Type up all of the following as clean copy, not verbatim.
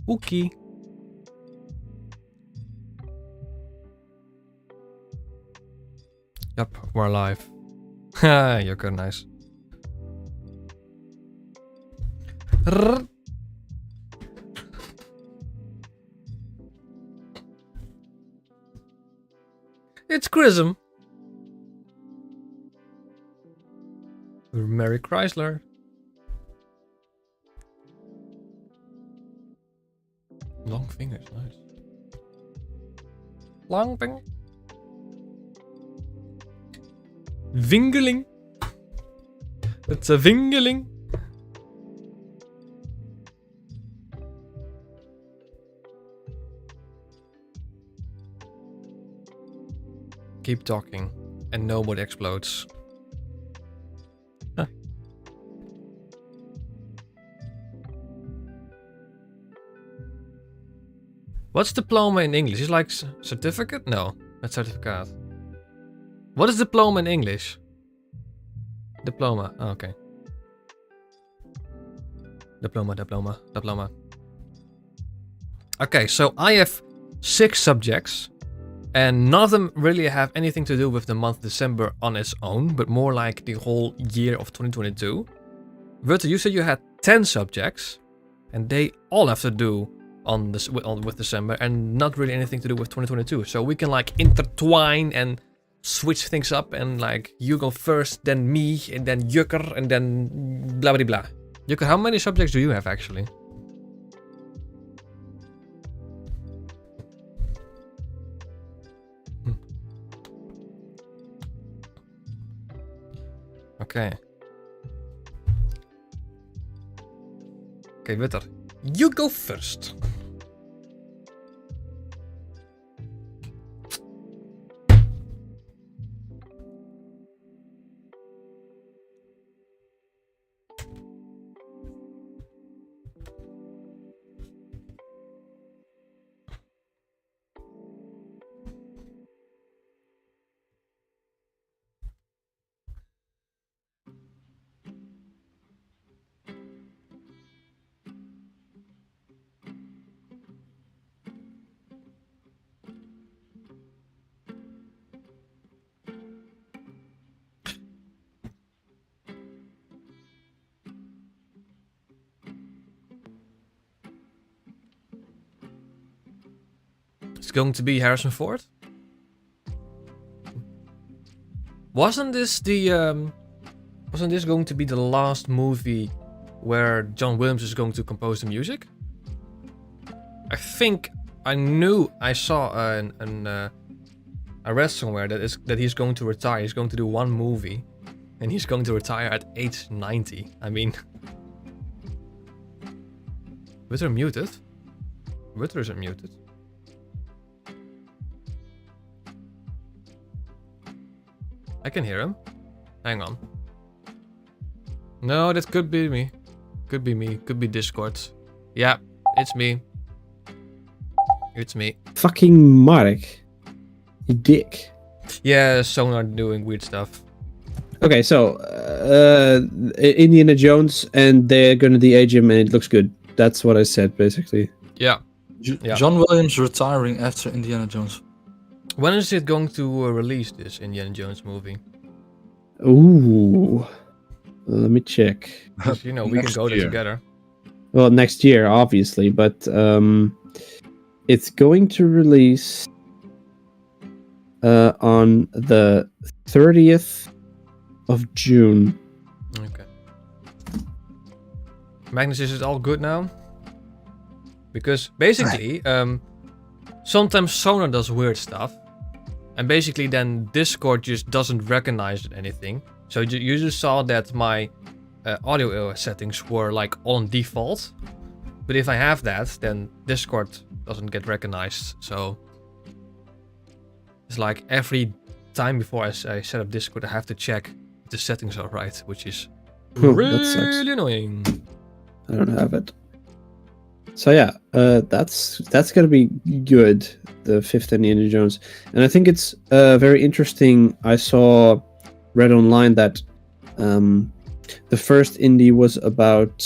Oekie. Yep, we're live. Ha, you're good, nice. It's Chrism. Merry Chrysler. Long fingers, nice. Long finger. Wingeling. It's a wingeling. Keep talking and nobody explodes. Huh. What's diploma in English? Is like certificate? No, not certificate. What is diploma in English? Diploma. Oh, okay. Diploma. Okay, so I have 6 subjects. And none of them really have anything to do with the month December on its own, but more like the whole year of 2022. Rutte, you said you had 10 subjects, and they all have to do with December, and not really anything to do with 2022. So we can like intertwine and switch things up, and like you go first, then me, and then Jukker, and then blah blah blah. Jukker, how many subjects do you have actually? Okay. Okay, Witter. You go first. It's going to be Harrison Ford? Wasn't this going to be the last movie where John Williams is going to compose the music? I think I saw I read somewhere that he's going to retire. He's going to do one movie, and he's going to retire at age 90. I mean, Witter muted. Witter isn't muted. I can hear him. Hang on. No, that could be me. Could be me. Could be Discord. Yeah, it's me. It's me. Fucking Mark. You dick. Yeah, Sonar doing weird stuff. Okay, so Indiana Jones, and they're gonna de-age him, and it looks good. That's what I said, basically. Yeah. John Williams retiring after Indiana Jones. When is it going to release this Indiana Jones movie? Ooh. Let me check. You know, we can go there together. Well, next year, obviously, but it's going to release on the 30th of June. Okay. Magnus, is it all good now? Because basically, sometimes Sonar does weird stuff. And basically then Discord just doesn't recognize anything. So you just saw that my audio settings were like on default. But if I have that, then Discord doesn't get recognized. So it's like every time before I set up Discord, I have to check if the settings are right, which is really annoying. I don't have it. So yeah, that's gonna be good. The 5th Indiana Jones, and I think it's very interesting. I read online that the first Indy was about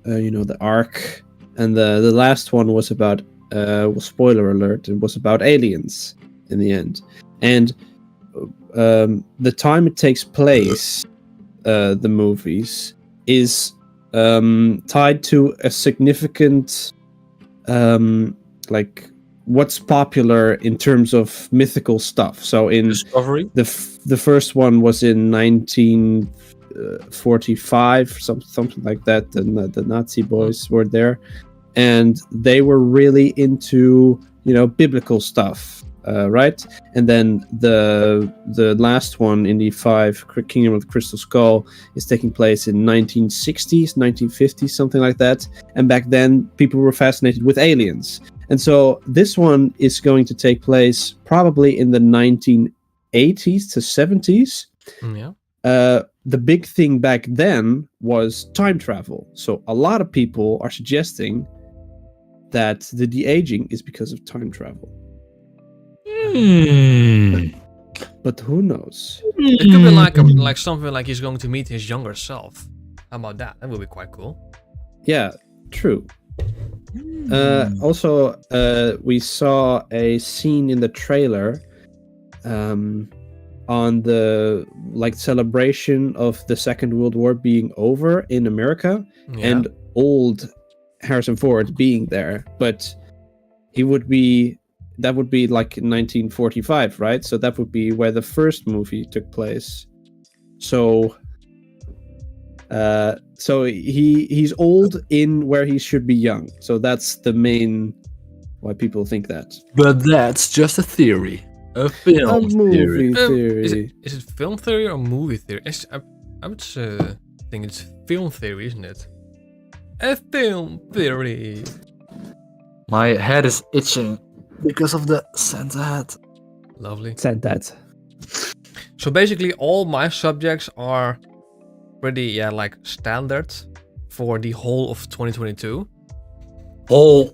the Ark and the last one was about spoiler alert. It was about aliens in the end, and the time it takes place, the movies is tied to a significant like what's popular in terms of mythical stuff. So in Discovery. the first one was in 1945, something like that. The Nazi boys were there, and they were really into biblical stuff, right? And then the last one in the 5, Kingdom of the Crystal Skull, is taking place in 1960s, 1950s, something like that. And back then, people were fascinated with aliens. And so this one is going to take place probably in the 1980s to 70s. Yeah. The big thing back then was time travel. So a lot of people are suggesting that the de-aging is because of time travel. But who knows? It could be like something like he's going to meet his younger self. How about that? That would be quite cool. Yeah, true. Also, we saw a scene in the trailer on the celebration of the Second World War being over in America, and old Harrison Ford being there, but that would be like in 1945, right? So that would be where the first movie took place. So he's old in where he should be young. So that's the main why people think that. But that's just a theory. A film movie theory. theory. Is it film theory or movie theory? I would think it's film theory, isn't it? A film theory. My head is itching because of the Santa hat. Lovely. Said that. So basically, all my subjects are pretty standard for the whole of 2022. The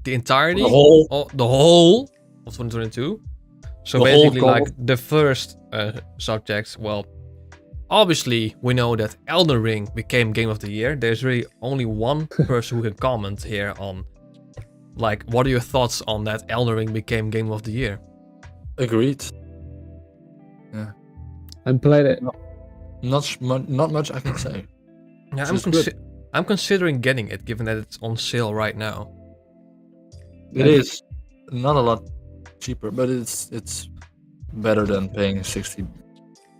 entirety. The whole of 2022. So The basically, whole the first subjects. Well, obviously, we know that Elden Ring became Game of the Year. There's really only one person who can comment here on, what are your thoughts on that Elden Ring became Game of the Year? Agreed. Yeah. I played it. Not much I can say. Yeah, Just I'm considering getting it, given that it's on sale right now. It is not a lot cheaper, but it's better than paying 60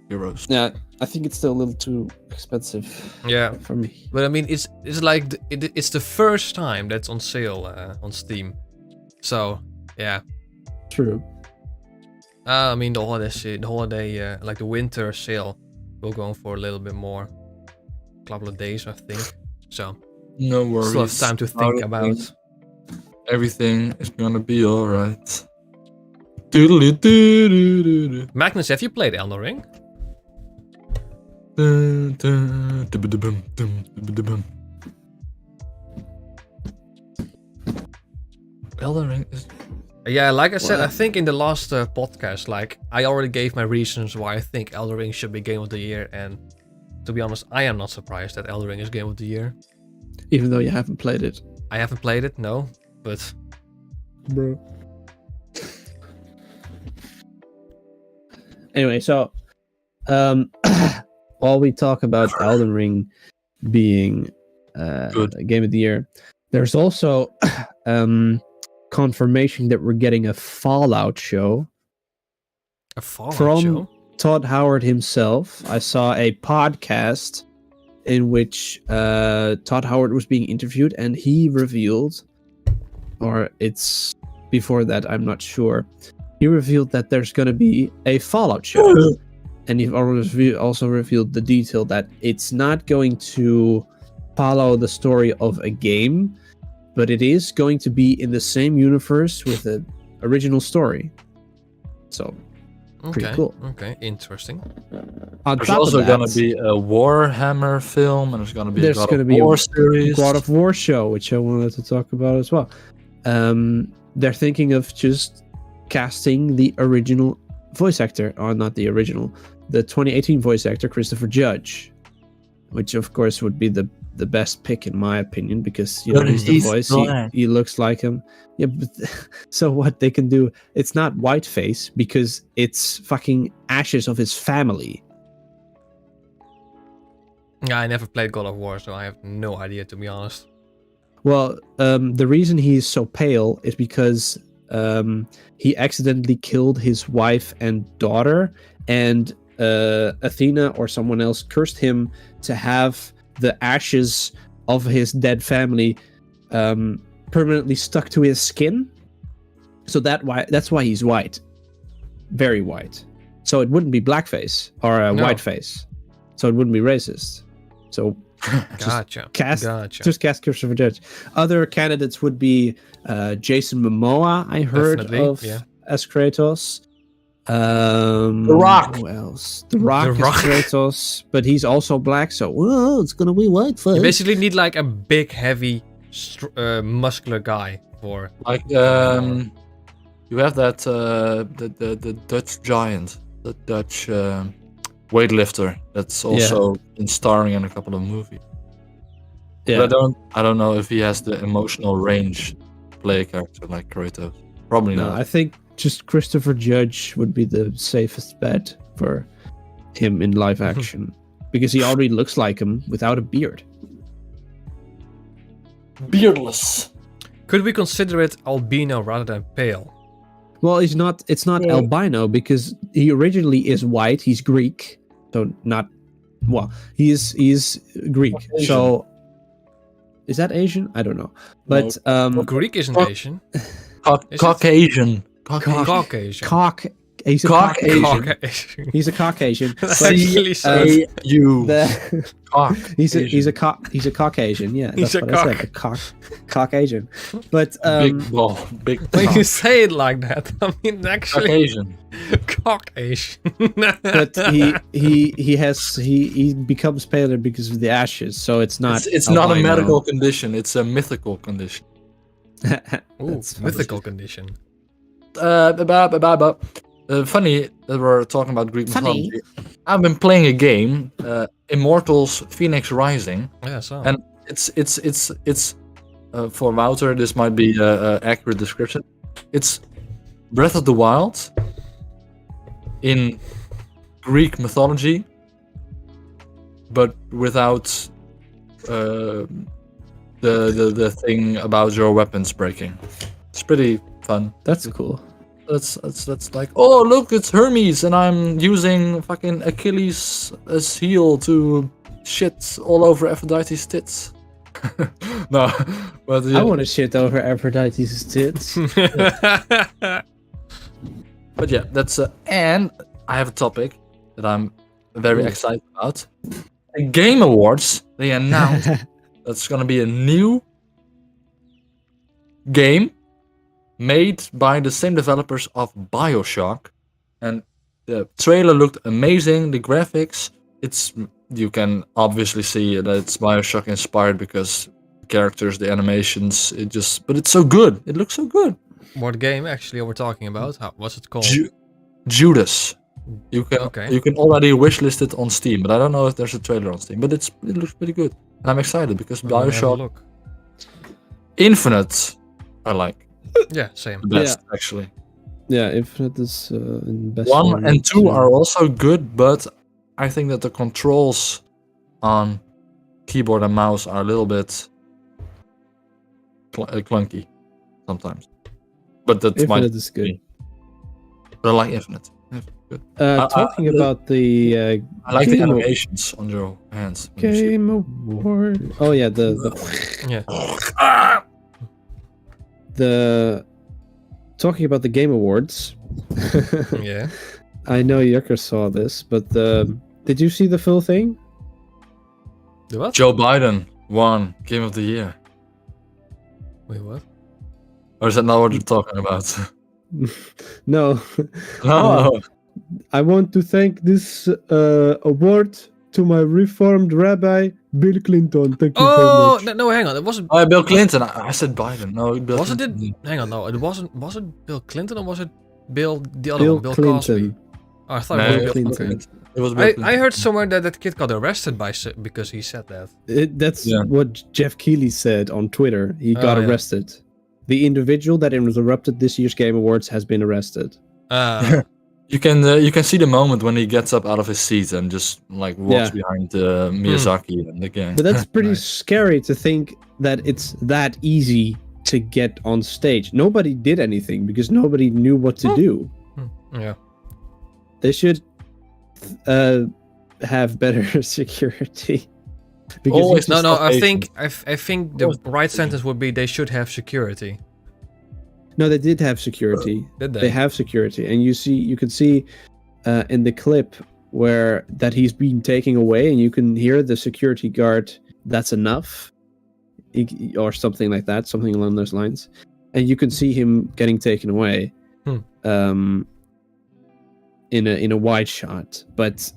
euros. Yeah, I think it's still a little too expensive. Yeah, for me. but I mean, it's like it's the first time that's on sale on Steam. So yeah, True. I mean the holiday, like the winter sale, will go on for a little bit more, couple of days I think. So No worries. still have time to think about. Everything is gonna be alright. Doodly-doo-doo-doo-doo. Magnus, have you played Elden Ring? Dun, dun, dum-ba-dum, dum-ba-dum. Elden Ring is... Yeah, like I said, Well, I think in the last podcast, I already gave my reasons why I think Elden Ring should be Game of the Year, and to be honest, I am not surprised that Elden Ring is Game of the Year. Even though you haven't played it. I haven't played it, no, but Bro. Anyway, so while we talk about Elden Ring being Good. a Game of the Year, there's also confirmation that we're getting a Fallout show a Fallout from show. Todd Howard himself. I saw a podcast in which Todd Howard was being interviewed, and he revealed, or it's before that, I'm not sure. He revealed that there's going to be a Fallout show. And he also revealed the detail that it's not going to follow the story of a game, but it is going to be in the same universe with the original story. So, pretty cool. Okay, interesting. On There's top also of that, gonna be a Warhammer film, and there's gonna be a God of be War a series. God of War show, which I wanted to talk about as well. They're thinking of just casting the original voice actor, or not the original, the 2018 voice actor, Christopher Judge, which of course would be the the best pick in my opinion, because you know But he's the he's voice. black. He looks like him. Yeah, but so what they can do? It's not Whiteface because it's fucking ashes of his family. Yeah, I never played God of War, so I have no idea, to be honest. Well, the reason he's so pale is because he accidentally killed his wife and daughter, and Athena or someone else cursed him to have the ashes of his dead family permanently stuck to his skin. So that's why he's white, very white. So it wouldn't be blackface or No. whiteface. So it wouldn't be racist. So Gotcha. cast Gotcha. just cast Christopher Judge. Other candidates would be Jason Momoa. I heard Definitely, of yeah. as Kratos. The Rock. Who else? The Rock is Rock. Kratos, but he's also black, so it's gonna be white You face. basically need like a big, heavy, muscular guy for. Like you have that the Dutch giant, the Dutch weightlifter that's also been starring in a couple of movies. Yeah, But I don't know if he has the emotional range to play a character like Kratos. Probably no, not. I think just Christopher Judge would be the safest bet for him in live action because he already looks like him without a beard. Beardless. Could we consider it albino rather than pale? Well, it's not Yeah. albino because he originally is white. He's Greek, so not. Well, he's Greek. Asian. So is that Asian? I don't know. But Greek isn't Fuck. Asian. Is it? Caucasian. Caucasian. he's a Caucasian. Caucasian. He's a Caucasian. That's But actually sounds. C-A-U. the, Cock. he's a Caucasian. Yeah, He's that's a what I said. cock. A Caucasian. But Big ball. Big When cock. you say it like that, I mean actually Caucasian. Caucasian. but he becomes paler because of the ashes. So it's not. It's not a albino. medical condition. It's a mythical condition. Ooh, That's funny. mythical condition. Funny that we're talking about Greek Funny. mythology. I've been playing a game, Immortals: Phoenix Rising, Yeah, so. and it's for Wouter. This might be an accurate description. It's Breath of the Wild in Greek mythology, but without the thing about your weapons breaking. It's pretty fun. That's cool. That's like, oh look, it's Hermes, and I'm using fucking Achilles as heel to shit all over Aphrodite's tits. No, but yeah, I want to shit over Aphrodite's tits. but yeah, that's and I have a topic that I'm very Ooh. excited about. The Game Awards, they announced that's gonna be a new game made by the same developers of BioShock, and the trailer looked amazing. The graphics, you can obviously see that it's BioShock inspired because the characters, the animations, but it's so good. It looks so good. What game actually are we talking about? What's it called? Judas. You can already wishlist it on Steam, but I don't know if there's a trailer on Steam. But it looks pretty good, and I'm excited because We'll have a BioShock look. Infinite, I like Yeah, same. the best actually. Yeah, Infinite is in best 1 and 2 are also good, but I think that the controls on keyboard and mouse are a little bit clunky sometimes. But that's Infinite is good. But I like Infinite. Good. Talking about the I like the Game animations on your hands. when you shoot. Game Award. Oh yeah, Yeah. the talking about the Game Awards. Yeah. I know Yucker saw this, but did you see the full thing? The what? Joe Biden won Game of the Year. Wait, what? Or is that not what you're talking about? No. No. I want to thank this award to my reformed rabbi, Bill Clinton. Thank you Oh very much. no, hang on. It wasn't. Bill Clinton. I said Biden. No, Bill Wasn't it? Clinton. Hang on, no. It wasn't. Was it Bill Clinton or was it Bill the other Bill one? Bill Clinton. Cosby. Oh, I thought No, it was Bill Bill Clinton. Clinton. It was Bill I Clinton. heard somewhere that that kid got arrested because he said that. That's Yeah. what Jeff Keighley said on Twitter. He got Oh, yeah. arrested. The individual that interrupted this year's Game Awards has been arrested. You can see the moment when he gets up out of his seat and just like walks Yeah. behind Miyazaki and the gang. But that's pretty Nice. scary to think that it's that easy to get on stage. Nobody did anything because nobody knew what to do. Yeah. They should have better security. Because you Always just- No, no. I Asian. think I think the right sentence would be they should have security. no, they did have security. Did they? They have security, and you can see in the clip where that he's being taken away, and you can hear the security guard. That's enough, or something like that, something along those lines, and you can see him getting taken away, in a wide shot, but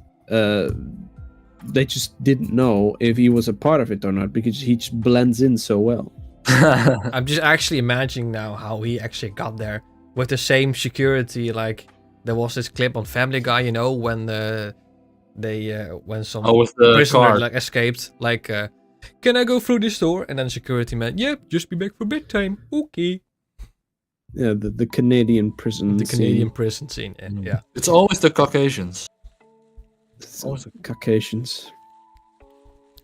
they just didn't know if he was a part of it or not because he just blends in so well. I'm just actually imagining now how he actually got there with the same security. Like there was this clip on Family Guy, you know, when when some with the prisoner car. like escaped, like, can I go through this door? And then security man, yep, just be back for bedtime. Okay. Yeah, the Canadian prison. The Canadian scene. prison scene. Yeah. It's always the Caucasians. So, Caucasians.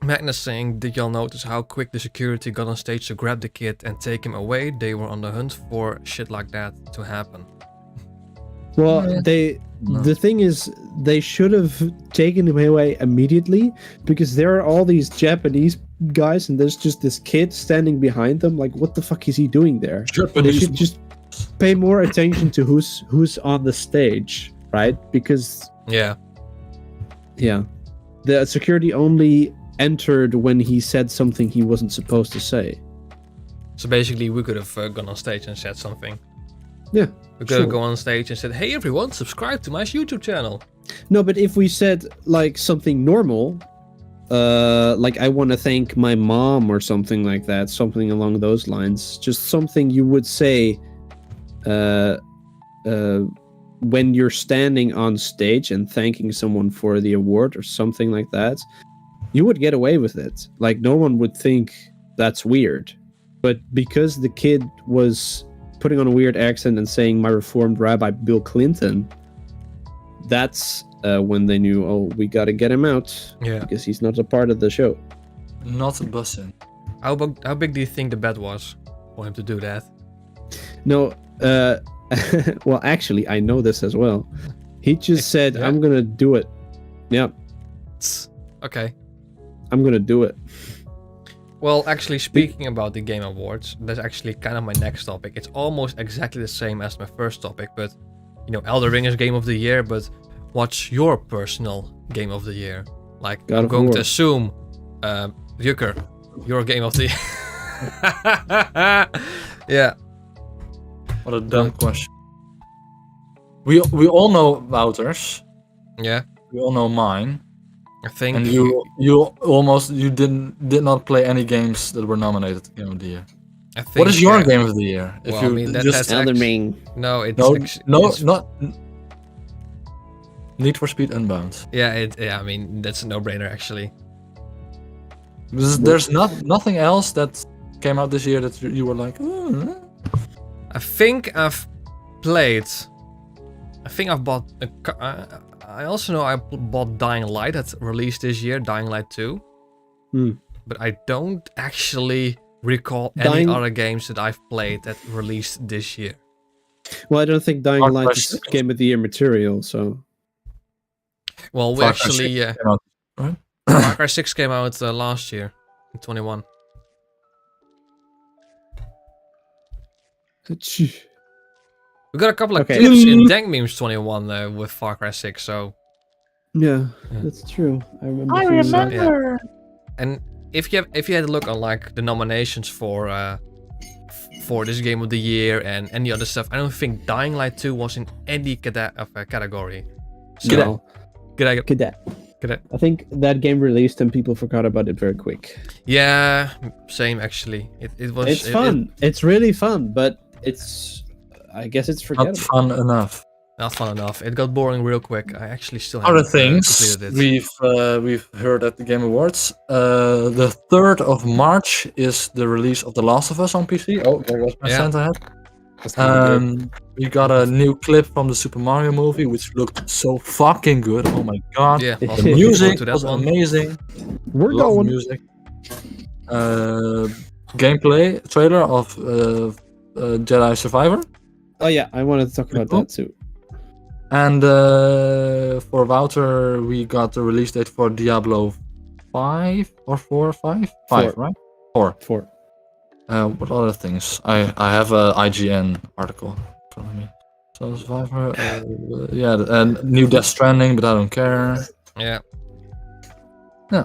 Magnus saying, did y'all notice how quick the security got on stage to grab the kid and take him away? They were on the hunt for shit like that to happen. Well, Yeah. the thing is, they should have taken him away immediately because there are all these Japanese guys and there's just this kid standing behind them. Like, what the fuck is he doing there? They Japanese. should just pay more attention to who's on the stage, right? Because Yeah. yeah, the security only entered when he said something he wasn't supposed to say. So basically, we could have gone on stage and said something. Yeah, We could have sure. gone on stage and said, hey everyone, subscribe to my YouTube channel. No, but if we said like something normal, like I want to thank my mom or something like that, something along those lines, just something you would say when you're standing on stage and thanking someone for the award or something like that, you would get away with it. Like no one would think that's weird. But because the kid was putting on a weird accent and saying my reformed rabbi Bill Clinton, that's when they knew, oh, we got to get him out Yeah. because he's not a part of the show. Not a bussin. How big do you think the bet was for him to do that? No, well, actually, I know this as well. He just said, Yeah. I'm going to do it. Yeah, Okay. I'm going to do it. Well, actually, speaking about the Game Awards, that's actually kind of my next topic. It's almost exactly the same as my first topic, but, you know, Elden Ring is Game of the Year, but what's your personal Game of the Year? Like, God I'm of going War. to assume, Yucker, your Game of the Year. Yeah. What a dumb question. We all know Wouter's. Yeah. We all know mine. I think And you did not play any games that were nominated Game of the Year. I think, What is your Game of the Year? well, I mean, that's Elden actu- Ring. No, it's no, it's- not Need for Speed Unbound. Yeah, I mean, that's a no-brainer actually. There's nothing else that came out this year that you were like, "Oh, I think I've played. I think I've bought. I also know I bought Dying Light that released this year, Dying Light 2. But I don't actually recall any other games that I've played that released this year. Well, I don't think Dying Far Light Cry is 6. Game of the Year material, so... Well, we Far Cry actually. 6 came out, right? Far Cry 6 came out last year, in 21. We got a couple of Okay. clips in Dank Memes 21 with Far Cry 6, so. Yeah, Yeah. that's true. I remember. I seeing that. remember. And if you had a look on like the nominations for this Game of the Year and any other stuff, I don't think Dying Light 2 was in any category. So, No. Cadet. I think that game released and people forgot about it very quick. Yeah, same actually. It was. It's fun. It's really fun, but it's... I guess it's Not forgettable. fun enough. Not fun enough. It got boring real quick. I actually still Other haven't things completed it. we've heard at the Game Awards. The 3rd of March is the release of The Last of Us on PC. Oh, there goes my Yeah. Santa hat. That's gonna be good. We got a new clip from the Super Mario movie, which looked so fucking good. Oh my god. Yeah, The also looking forward music to that was one. amazing. We're Love going. music. Gameplay trailer of Jedi Survivor. Oh yeah, I wanted to talk Pretty about cool. that too. And for Wouter, we got the release date for Diablo 5 or 4 or 5? 5, Four. right? 4. 4. What other things? I have a IGN article in front of me. So Survivor, yeah, and new Death Stranding, but I don't care. Yeah. Yeah.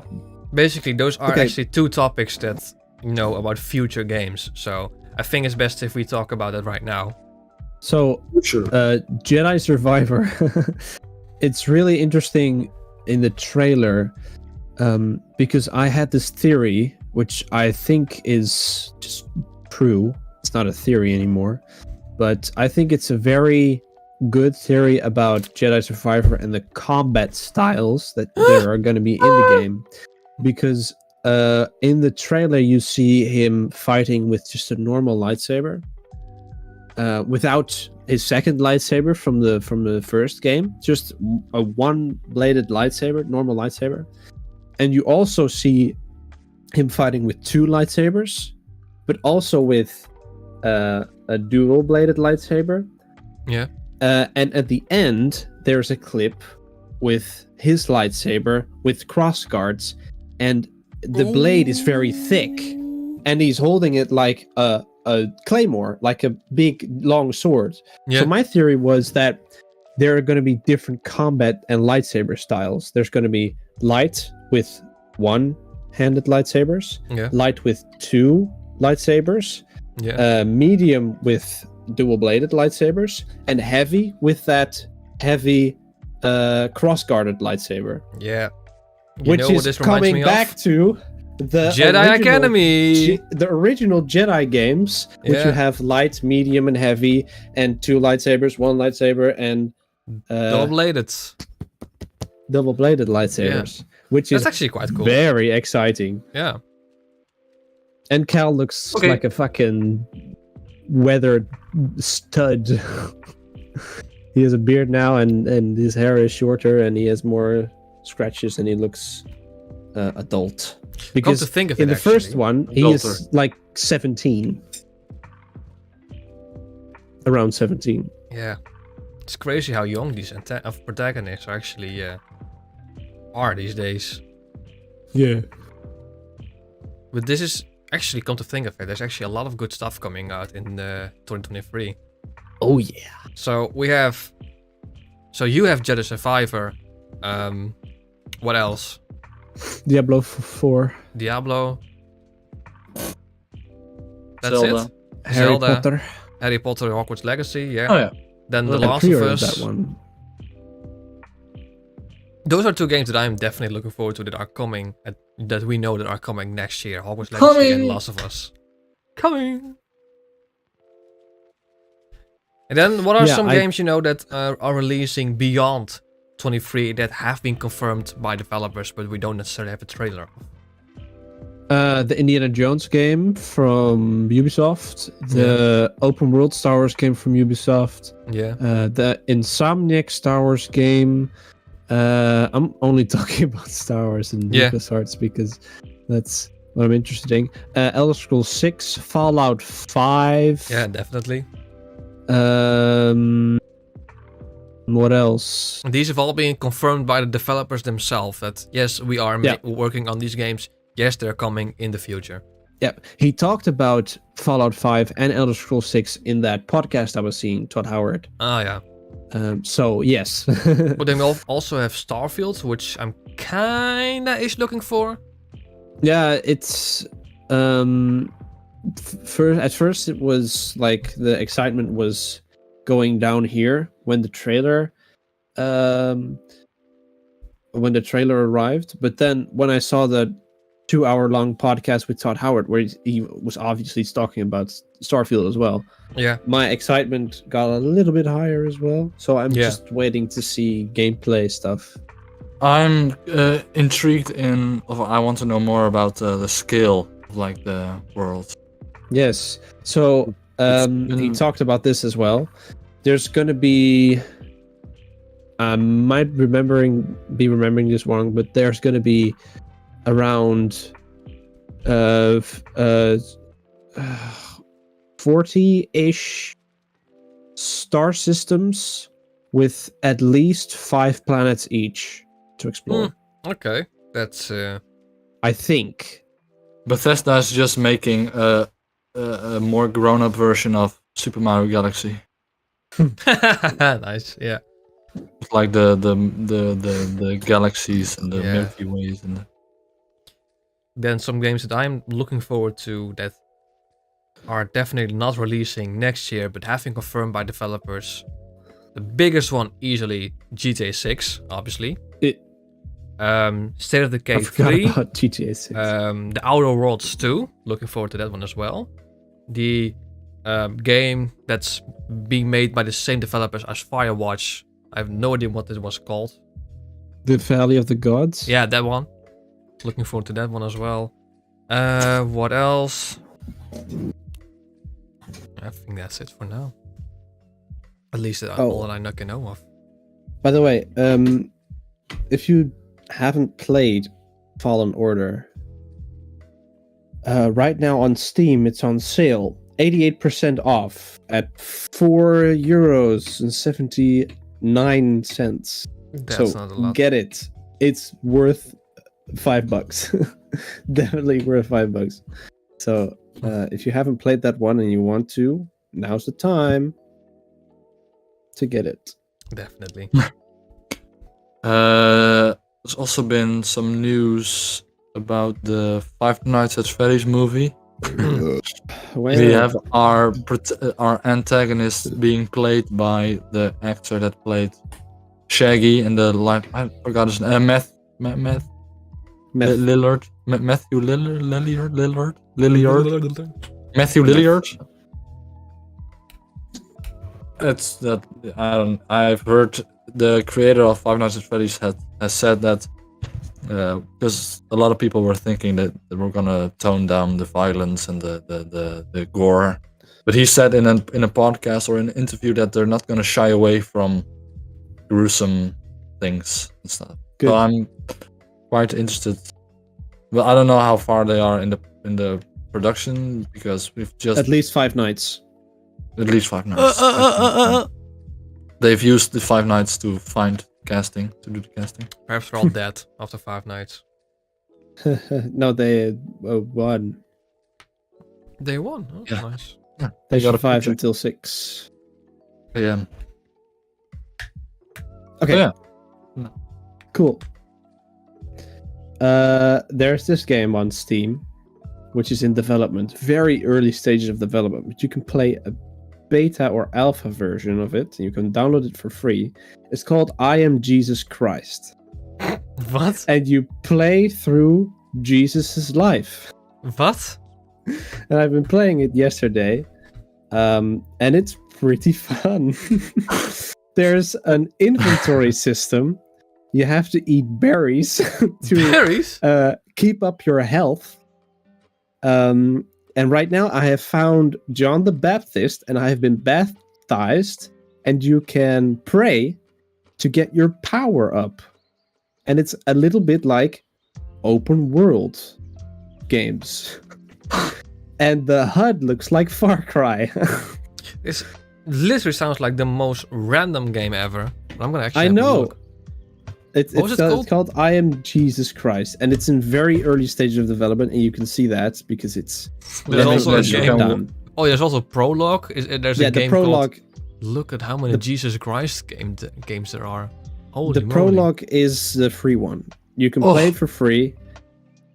Basically, those are Okay. actually 2 topics that you know about future games. So I think it's best if we talk about it right now. So Sure. Jedi Survivor. It's really interesting in the trailer because I had this theory, which I think is just true. It's not a theory anymore, but I think it's a very good theory about Jedi Survivor and the combat styles that there are going to be in the game. Because in the trailer, you see him fighting with just a normal lightsaber. Without his second lightsaber from the first game, just a one-bladed lightsaber, normal lightsaber, and you also see him fighting with 2 lightsabers, but also with a dual-bladed lightsaber. Yeah. And at the end, there's a clip with his lightsaber with cross guards, and the blade is very thick, and he's holding it like a claymore, like a big long sword. Yeah. So my theory was that there are going to be different combat and lightsaber styles. There's going to be light with one-handed lightsabers, Yeah. light with 2 lightsabers, Yeah. medium with dual-bladed lightsabers, and heavy with that heavy cross-guarded lightsaber. Yeah. You Which know what is this reminds coming me back of? to the Jedi original Academy. the original Jedi games, which Yeah. you have light, medium, and heavy, and 2 lightsabers, 1 lightsaber, and Double-bladed. double-bladed lightsabers, which That's is actually quite cool. very exciting. Yeah. And Cal looks Okay. like a fucking weathered stud. He has a beard now, and his hair is shorter, and he has more scratches, and he looks adult. Come Because to think of in it, the first actually. one, he Adulter. is like 17. Around 17. Yeah. It's crazy how young these protagonists are actually are these days. Yeah. But this is actually, come to think of it, there's actually a lot of good stuff coming out in 2023. Oh yeah. So we have, so you have Jedi Survivor. What else? Diablo 4. Diablo. That's Zelda. it. Harry Zelda. Potter. Harry Potter, Hogwarts Legacy. Yeah. Oh yeah. Then The I I Last of pre-ordered Us. that one. Those are 2 games that I'm definitely looking forward to that are coming, that we know that are coming next year. Hogwarts Legacy and Coming! Last of Us. Coming! And then what are Yeah, some I- games you know that are releasing beyond 23 that have been confirmed by developers, but we don't necessarily have a trailer of? The Indiana Jones game from Ubisoft. The open world Star Wars game from Ubisoft. Yeah. The Insomniac Star Wars game. I'm only talking about Star Wars and Yeah. LucasArts because that's what I'm interested in. Elder Scrolls 6, Fallout 5. Yeah, definitely. What else? These have all been confirmed by the developers themselves that yes, we are Yeah. working on these games. Yes, they're coming in the future. Yeah, he talked about Fallout 5 and Elder Scrolls 6 in that podcast I was seeing, Todd Howard. Ah, yeah. So yes. But then we also have Starfield, which I'm kinda ish looking for. Yeah, it's at first it was like the excitement was going down here when the trailer arrived, but then when I saw that 2-hour-long podcast with Todd Howard, where he was obviously talking about Starfield as well. Yeah. My excitement got a little bit higher as well, so I'm Yeah. just waiting to see gameplay stuff. I'm intrigued I want to know more about the scale of like the world. Yes. So he talked about this as well. There's gonna be, I might be remembering this wrong, but there's gonna be around 40-ish star systems with at least 5 planets each to explore. Okay, that's I think. Bethesda is just making a more grown-up version of Super Mario Galaxy, nice. Yeah. with like the galaxies and the Yeah. Milky Ways and. Then some games that I'm looking forward to that are definitely not releasing next year, but have been confirmed by developers. The biggest one easily GTA 6, obviously. State of Decay I forgot 3. about GTA 6. The Outer Worlds 2. Looking forward to that one as well. The game that's being made by the same developers as Firewatch. I have no idea what it was called. The Valley of the Gods? Yeah, that one. Looking forward to that one as well. What else? I think that's it for now. At least all that I can know of. By the way, if you haven't played Fallen Order, right now on Steam it's on sale, 88% off at €4.79. That's not a lot. Get it. It's worth $5. Definitely worth $5. So if you haven't played that one and you want to, now's the time to get it. Definitely. There's also been some news about the Five Nights at Freddy's movie. We have our antagonist being played by the actor that played Shaggy in the I forgot his name. Lillard. Matthew Lillard. Matthew Lillard. It's that I've heard the creator of Five Nights at Freddy's has said that because a lot of people were thinking that we're gonna tone down the violence and the gore, but he said in a podcast or in an interview that they're not gonna shy away from gruesome things and stuff. Good. So I'm quite interested. Well, I don't know how far they are in the production because we've just at least 5 nights. At least 5 nights. They've used the 5 nights to find casting, to do the casting. Perhaps they're all dead after 5 nights. No, they won. They won. Oh, Yeah. Nice. Yeah, They got a survived picture. until 6. Yeah. Okay. So, yeah. Cool. There's this game on Steam, which is in development, very early stages of development, but you can play a beta or alpha version of it. You can download it for free. It's called I Am Jesus Christ. What? And you play through Jesus's life. What? And I've been playing it yesterday, and it's pretty fun. There's an inventory system. You have to eat berries to Berries? keep up your health. And right now I have found John the Baptist and I have been baptized, and you can pray to get your power up. And it's a little bit like open world games. And the HUD looks like Far Cry. This literally sounds like the most random game ever. I'm gonna actually I have a know. look. It's called I Am Jesus Christ, and it's in very early stages of development, and you can see that because it's There's also a everything's game. done. Oh, there's also prologue. There's a the game prologue. called. Look at how many Jesus Christ games there are. Holy The moly. prologue is the free one. You can Oh. play it for free.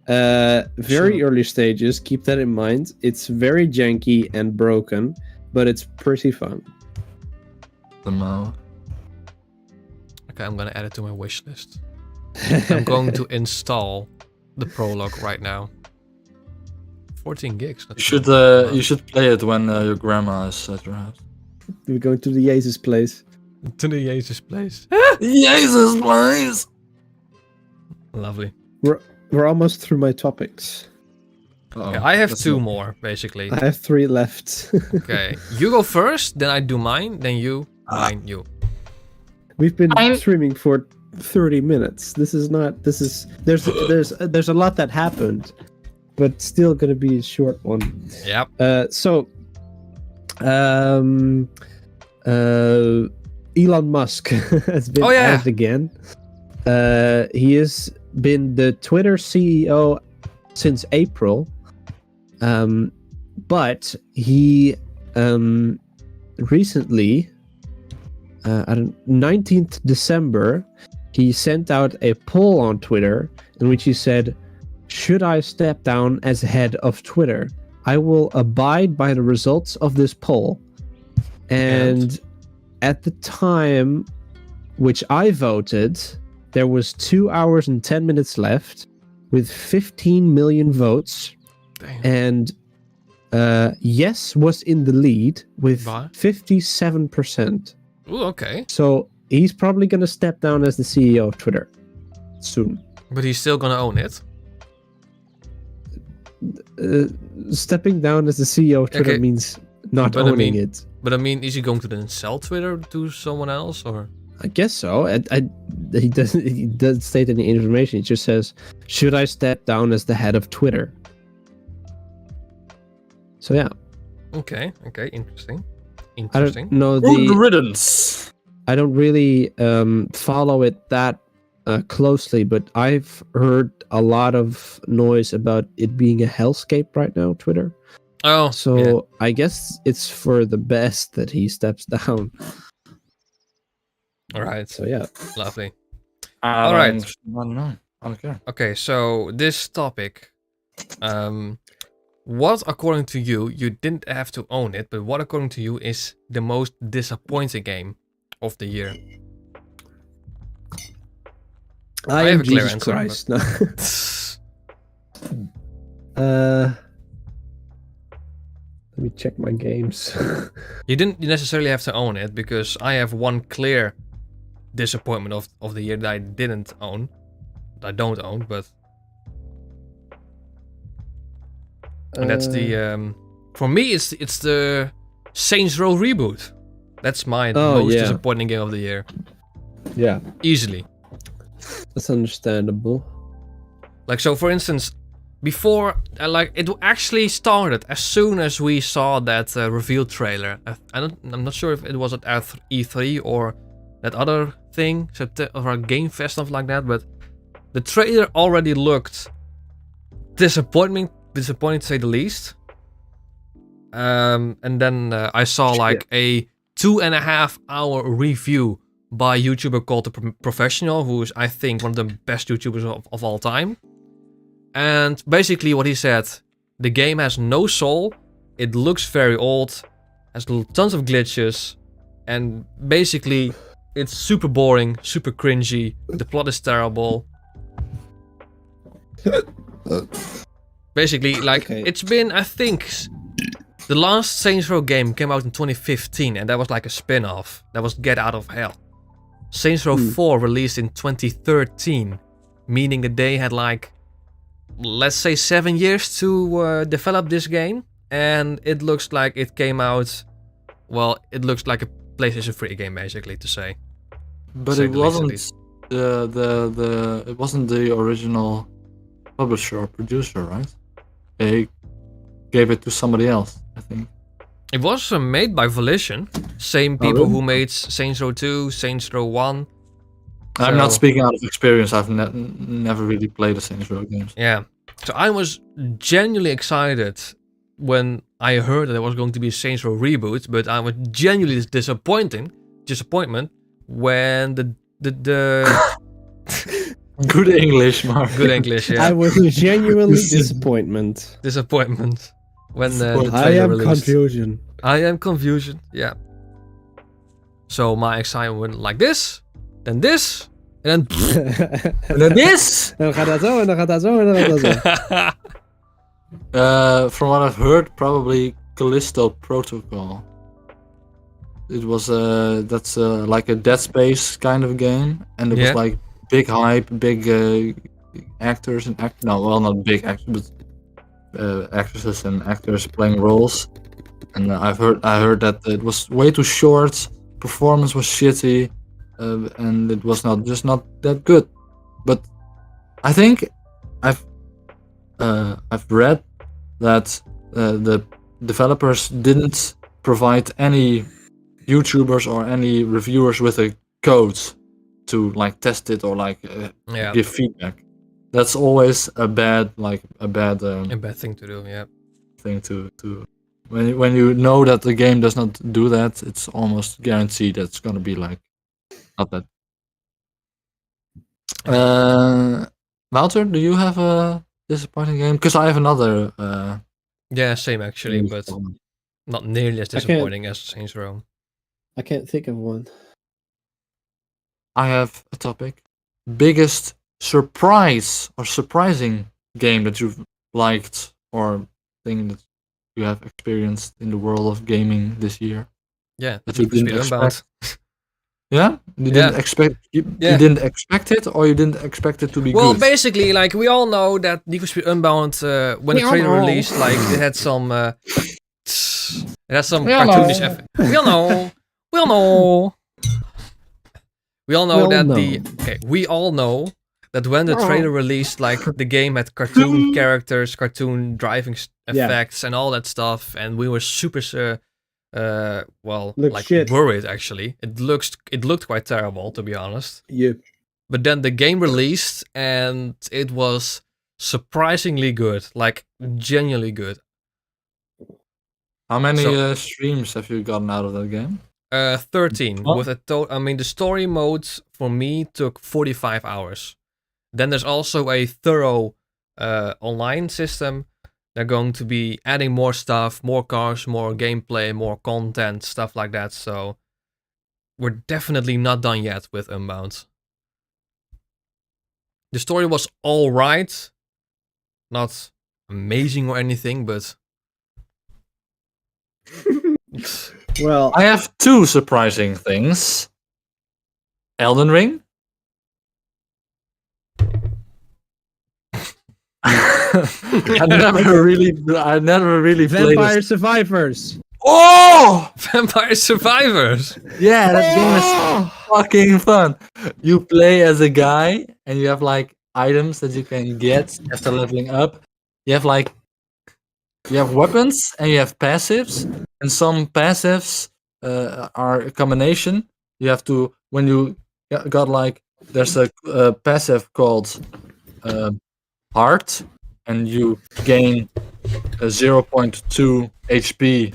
Very early stages. Keep that in mind. It's very janky and broken, but it's pretty fun. Okay, I'm gonna add it to my wish list. I'm going to install the prologue right now. 14 gigs. You should play it when your grandma is at your house. We're going to the Jesus place. To the Jesus place. Jesus, please. Lovely. We're almost through my topics. Uh-oh. Yeah, I have That's 2 not- more, basically. I have 3 left. Okay, you go first, then I do mine, then you, mine, you. We've been streaming for 30 minutes. There's a lot that happened, but still gonna be a short one. Yep. Elon Musk has been added again. He has been the Twitter CEO since April, but he recently, 19th December, he sent out a poll on Twitter in which he said, "Should I step down as head of Twitter? I will abide by the results of this poll." And at the time which I voted, there was 2 hours and 10 minutes left with 15 million votes. Damn. And yes was in the lead with What? 57%. Ooh, okay. So he's probably going to step down as the CEO of Twitter soon. But he's still gonna own it. Stepping down as the CEO of Twitter Okay. means not But I owning mean- it. But I mean, is he going to then sell Twitter to someone else, or? I guess so. He doesn't state any information. It just says, "Should I step down as the head of Twitter?" So yeah, Okay, interesting. I Interesting. don't know Good riddance. I don't really follow it that closely, but I've heard a lot of noise about it being a hellscape right now, Twitter. Oh, So yeah. I guess it's for the best that he steps down. All right, So yeah, lovely. All right. I don't know. I don't care. Okay, so this topic, what according to you, you didn't have to own it, but what according to you is the most disappointing game of the year? I have am a clear Jesus answer, Christ. No. Let me check my games. You didn't necessarily have to own it, because I have one clear disappointment of the year that I didn't own. I don't own, but... And that's the... for me, it's the Saints Row reboot. That's my most disappointing game of the year. Yeah, Easily. that's understandable. Like, so for instance, before, like, it actually started as soon as we saw that reveal trailer. I'm not sure if it was at E3 or that other thing, or a Game Fest, stuff like that, but the trailer already looked disappointing to say the least. And then I saw like a 2.5 hour review by a YouTuber called The Professional, who is, I think, one of the best YouTubers of all time. And basically what he said, the game has no soul, it looks very old, has tons of glitches, and basically it's super boring, super cringy, the plot is terrible. Basically, like, it's been, I think, the last Saints Row game came out in 2015, and that was like a spin-off. That was Get Out of Hell. Saints Row 4 released in 2013, meaning that they had like, let's say 7 years to develop this game, and it looks like it came out, well, it looks like a PlayStation 3 game, basically, to say. But Say it the least, at wasn't least. it wasn't the original publisher or producer, right? They gave it to somebody else, I think. It was made by Volition, same people really? who made Saints Row 2, Saints Row 1. I'm not So- speaking out of experience. I've never really played the Saints Row games. Yeah. So I was genuinely excited when I heard that there was going to be a Saints Row reboot, but I was genuinely disappointment when the Good English, Mark. good English, yeah. I was genuinely disappointment. Disappointment when the I trailer am released. confusion. I am confusion, yeah. So my excitement went like this, then this, En dan... En dan this! Dan gaat dat zo, en dan gaat dat zo, en dan gaat dat zo. From what I've heard, probably Callisto Protocol. It was that's like a Dead Space kind of game, and it was like big hype, big actors and not big actors, but actresses and actors playing roles. And I heard that it was way too short, performance was shitty, and it was not that good. But I think I've read that the developers didn't provide any YouTubers or any reviewers with a code to like test it or like give feedback. That's always a bad thing to do. Yeah. Thing to when you know that the game does not do that, it's almost guaranteed that it's gonna be like not that. Wouter, do you have a disappointing game? Because I have another. Yeah, same actually, but not nearly as disappointing as Saints Row. I can't think of one. I have a topic. Biggest surprise or surprising game that you've liked or thing that you have experienced in the world of gaming this year? Yeah, that you didn't expect. Yeah, you didn't expect. You didn't expect it, or you didn't expect it to be good. Well, basically, like we all know that Need for Speed Unbound, when the trailer released, like it had some cartoonish effect. We all know. We all know. We all know that we all know that when the trailer released, like the game had cartoon characters, cartoon driving effects, and all that stuff, and we were super worried actually. It looked quite terrible, to be honest. Yeah. But then the game released and it was surprisingly good, like genuinely good. How many streams have you gotten out of that game? 13 with a the story mode for me took 45 hours. Then there's also a thorough online system. They're going to be adding more stuff, more cars, more gameplay, more content, stuff like that. So we're definitely not done yet with Unbound. The story was alright. Not amazing or anything, but... Well, I have two surprising things. Elden Ring. I never really played Vampire Survivors. Oh! Vampire Survivors! Yeah, that game is fucking fun. You play as a guy and you have like items that you can get after leveling up. You have weapons and you have passives, and some passives are a combination. You have to, when you got like, there's a passive called Heart, and you gain 0.2 HP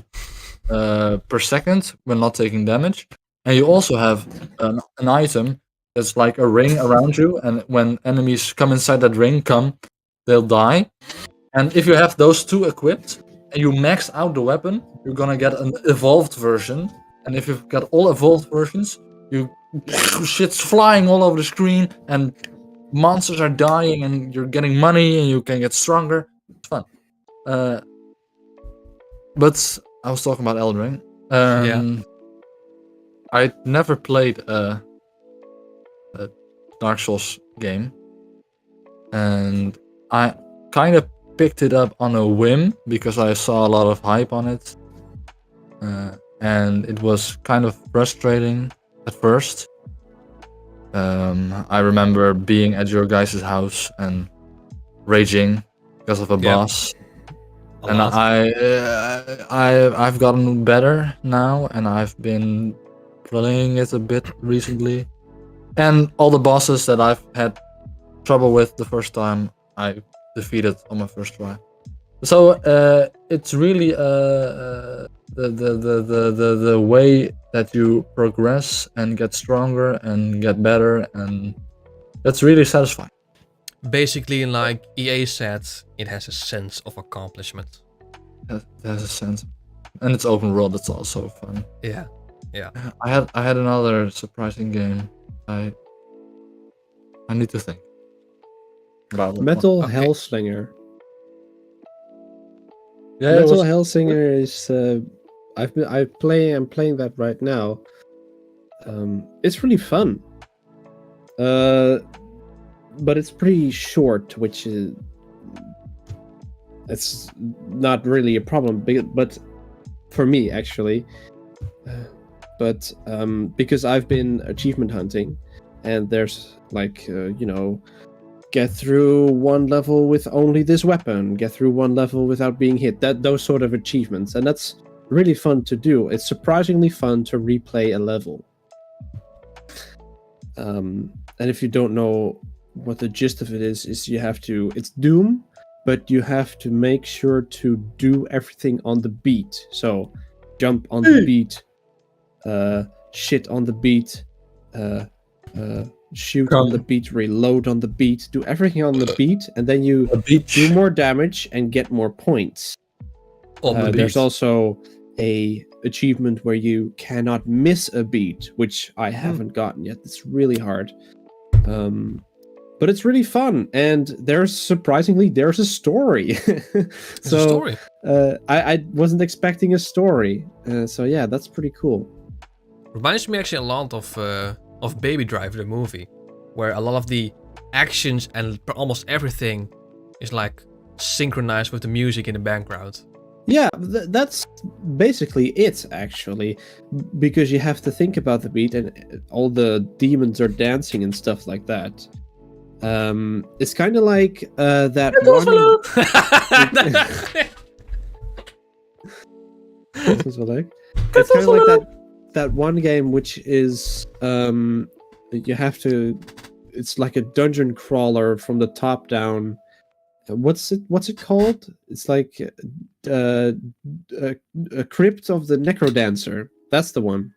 per second when not taking damage. And you also have an item that's like a ring around you, and when enemies come inside that ring, they'll die. And if you have those two equipped and you max out the weapon, you're gonna get an evolved version. And if you've got all evolved versions, shit's flying all over the screen and monsters are dying and you're getting money and you can get stronger. It's fun. But I was talking about Elden Ring. I never played a Dark Souls game, and I kind of picked it up on a whim because I saw a lot of hype on it, and it was kind of frustrating at first. I remember being at your guys' house and raging because of a boss. And I've gotten better now, and I've been playing it a bit recently. And all the bosses that I've had trouble with the first time, I defeated on my first try. So it's really the way that you progress and get stronger and get better, and that's really satisfying. Basically, like EA said, it has a sense of accomplishment. It has a sense, and it's open world. It's also fun. Yeah. I had another surprising game. I need to think about that Metal Okay. Hellslinger. one. Yeah, it Metal was Hellsinger is. I'm playing that right now. It's really fun. But it's pretty short, which is it's not really a problem. But for me, actually, but because I've been achievement hunting, and there's like get through one level with only this weapon, get through one level without being hit. Those sort of achievements, and that's really fun to do. It's surprisingly fun to replay a level. And if you don't know what the gist of it is it's Doom, but you have to make sure to do everything on the beat. So jump on the beat, shit on the beat, shoot on the beat, reload on the beat, do everything on the beat, and then you a beach. do more damage and get more points. On the There's beat. also a achievement where you cannot miss a beat, which I haven't gotten yet. It's really hard. But it's really fun, and there's a story. It's a story. I wasn't expecting a story. So yeah, that's pretty cool. Reminds me actually a lot of Baby Driver, the movie, where a lot of the actions and almost everything is like synchronized with the music in the background. Yeah, that's basically it, actually, because you have to think about the beat, and all the demons are dancing and stuff like that. It's kind of like that one. It's kind of like that one game which is you have to. It's like a dungeon crawler from the top down. What's it called? It's like a crypt of the necrodancer. That's the one,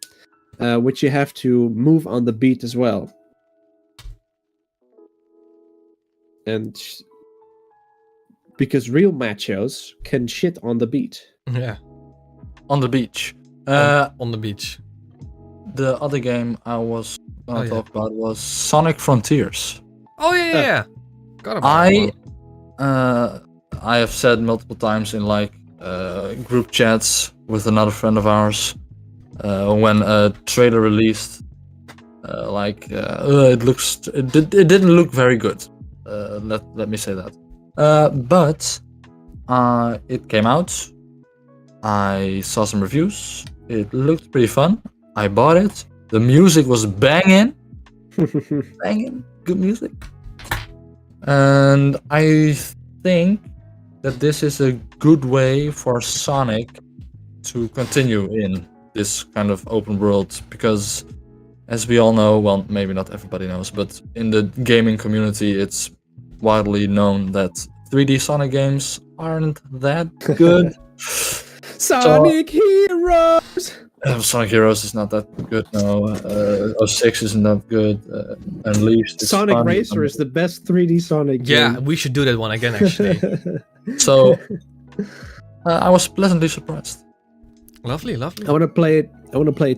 which you have to move on the beat as well. And because real machos can shit on the beat. Yeah. On the beach. On the beach. The other game I was gonna talk about was Sonic Frontiers. Oh yeah. Got about that one. I have said multiple times in like group chats with another friend of ours when a trailer released, it didn't look very good. Let me say that. But it came out. I saw some reviews. It looked pretty fun. I bought it. The music was banging. Banging. Good music. And I think that this is a good way for Sonic to continue in this kind of open world, because as we all know, well, maybe not everybody knows, but in the gaming community it's widely known that 3D Sonic games aren't that good. Sonic Heroes! Sonic Heroes is not that good, no. 06 isn't that good. Unleashed is Sonic fun. Racer is the best 3D Sonic Yeah, game. we should do that one again actually. So I was pleasantly surprised. Lovely. I want to play it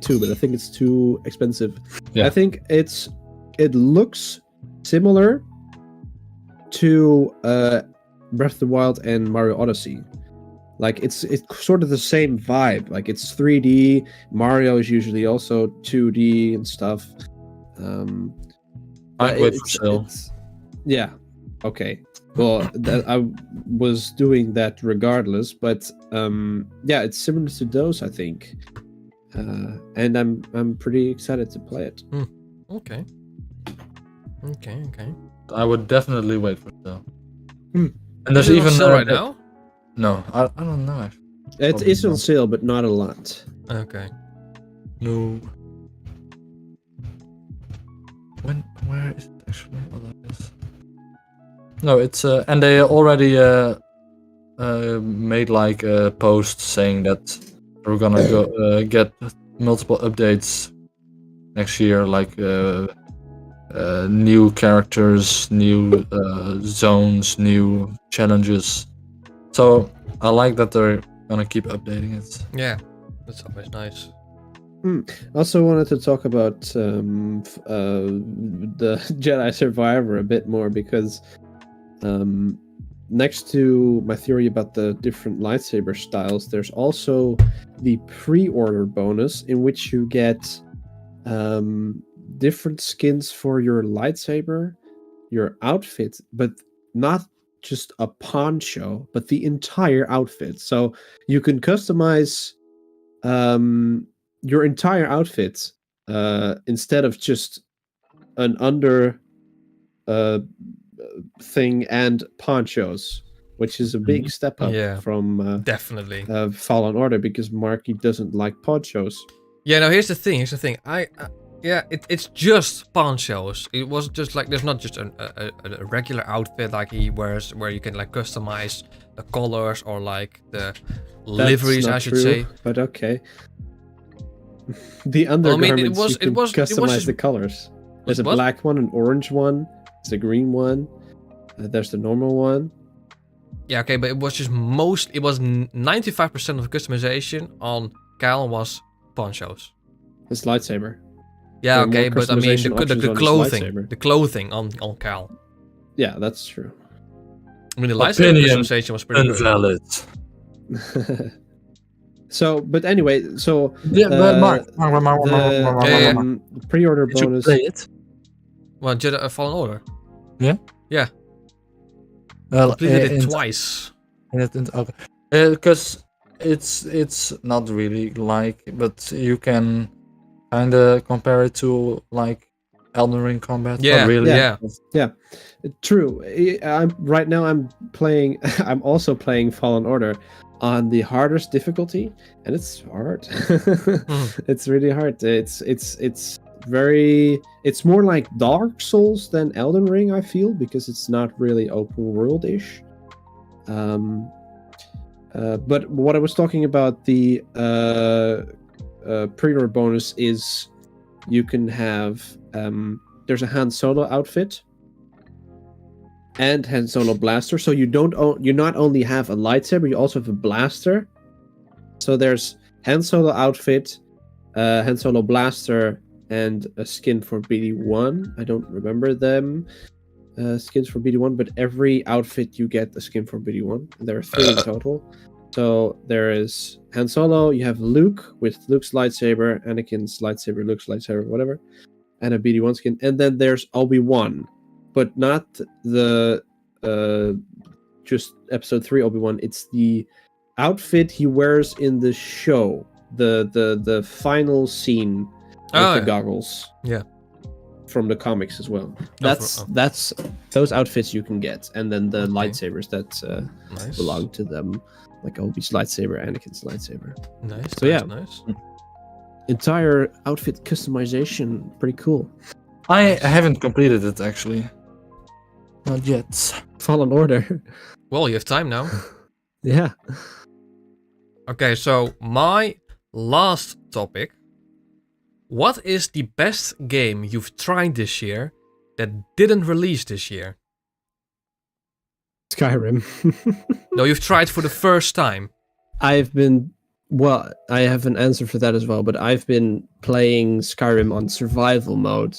too, but I think it's too expensive. Yeah. I think it looks similar to Breath of the Wild and Mario Odyssey. Like it's sort of the same vibe. Like it's 3D. Mario is usually also 2D and stuff. I'd wait for sale. Yeah. Okay. Well, I was doing that regardless, but yeah, it's similar to those, I think, and I'm pretty excited to play it. Okay. I would definitely wait for sale. Hmm. And there's Is it on even sale right now? No, I don't know. Actually. It is on sale, but not a lot. Okay. No. Where is it actually? Oh, that is... No, it's and they already made like a post saying that we're gonna go get multiple updates next year, like new characters, new zones, new challenges. So I like that they're gonna keep updating it. Yeah, that's always nice. Also wanted to talk about the Jedi Survivor a bit more because next to my theory about the different lightsaber styles, there's also the pre-order bonus in which you get different skins for your lightsaber, your outfit, but not just a poncho, but the entire outfit. So you can customize your entire outfit instead of just an under thing and ponchos, which is a big step up Yeah, from definitely. Fallen Order, because Marky doesn't like ponchos. Yeah, no, here's the thing. It's just ponchos. It wasn't just like, there's not just a regular outfit like he wears where you can like customize the colors or like the liveries, I should say. But okay. The undergarments, was- you can it was customize just- the colors. There's a what? black one, an orange one, there's a green one, there's the normal one. Yeah, okay, but it was just 95% of the customization on Cal was ponchos. It's lightsaber. Yeah, There are okay, more but I mean customization options the on his clothing, lightsaber. the clothing on Cal. Yeah, that's true. I mean the lightsaber Opinion customization was pretty good. Invalid. So, but anyway, so Yeah, but Mark, the pre-order did you bonus. play it? Well, Jedi Fallen Order. Well, Completed it twice. okay. Because it's not really like, but you can kind of compare it to like Elden Ring combat. Not Yeah, really. yeah. True. Right now I'm playing. I'm also playing Fallen Order on the hardest difficulty, and it's hard. It's really hard. It's very. It's more like Dark Souls than Elden Ring, I feel, because it's not really open world-ish. But what I was talking about, the pre-order bonus, is you can have there's a Han Solo outfit and Han Solo blaster, so you not only have a lightsaber, you also have a blaster. So there's Han Solo outfit, Han Solo blaster, and a skin for BD1. I don't remember them skins for BD1, but every outfit you get a skin for BD1. There are 3 in total. So there is Han Solo, you have Luke with Luke's lightsaber, Anakin's lightsaber, Luke's lightsaber, whatever, and a BD1 skin. And then there's Obi-Wan, but not the just episode 3 Obi-Wan. It's the outfit he wears in the show, the final scene with the goggles. Yeah. From the comics as well. Oh, That's those outfits you can get, and then the Okay. lightsabers that Nice. belong to them, like Obi's lightsaber, Anakin's lightsaber. Nice. So, nice, yeah. nice. Entire outfit customization, pretty cool. I haven't completed it actually. Not yet. Fallen Order. Well, you have time now. Yeah. Okay, so my last topic. What is the best game you've tried this year that didn't release this year? Skyrim. No, you've tried for the first time. I have an answer for that as well, but I've been playing Skyrim on survival mode,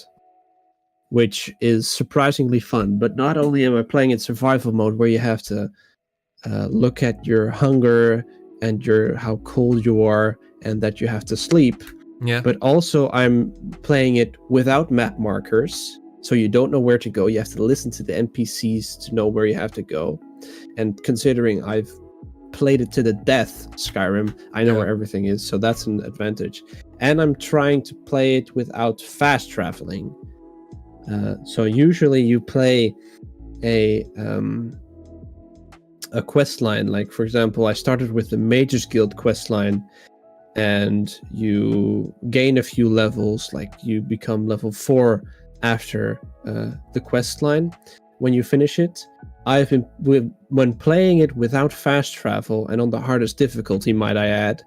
which is surprisingly fun. But not only am I playing in survival mode, where you have to look at your hunger and how cold you are, and that you have to sleep, Yeah. but also I'm playing it without map markers, so you don't know where to go. You have to listen to the NPCs to know where you have to go. And considering I've played it to the death, Skyrim, I know Yeah. where everything is, so that's an advantage. And I'm trying to play it without fast traveling. So usually you play a quest line. Like, for example, I started with the Mages Guild quest line, and you gain a few levels, like you become level 4 after the quest line when you finish it. When playing it without fast travel and on the hardest difficulty, might I add,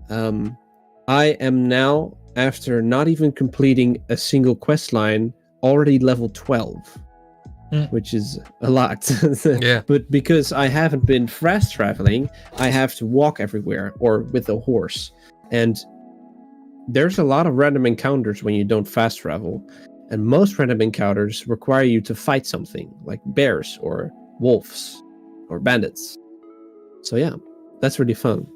I am now, after not even completing a single quest line, already level 12, which is a lot. Yeah. But because I haven't been fast traveling, I have to walk everywhere or with a horse. And there's a lot of random encounters when you don't fast travel, and most random encounters require you to fight something like bears or wolves or bandits. So yeah, that's really fun.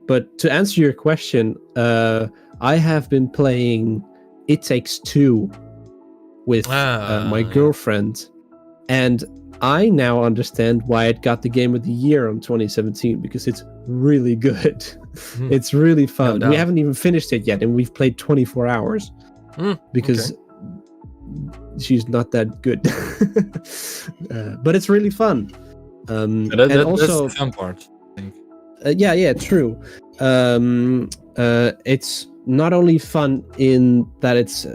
But to answer your question, I have been playing It Takes Two with my yeah. girlfriend, and I now understand why it got the Game of the Year on 2017, because it's really good. Hmm. It's really fun. doubt. We haven't even finished it yet, and we've played 24 hours because she's not that good. But it's really fun. And also, that's the fun part, I think. yeah, true. It's not only fun in that it's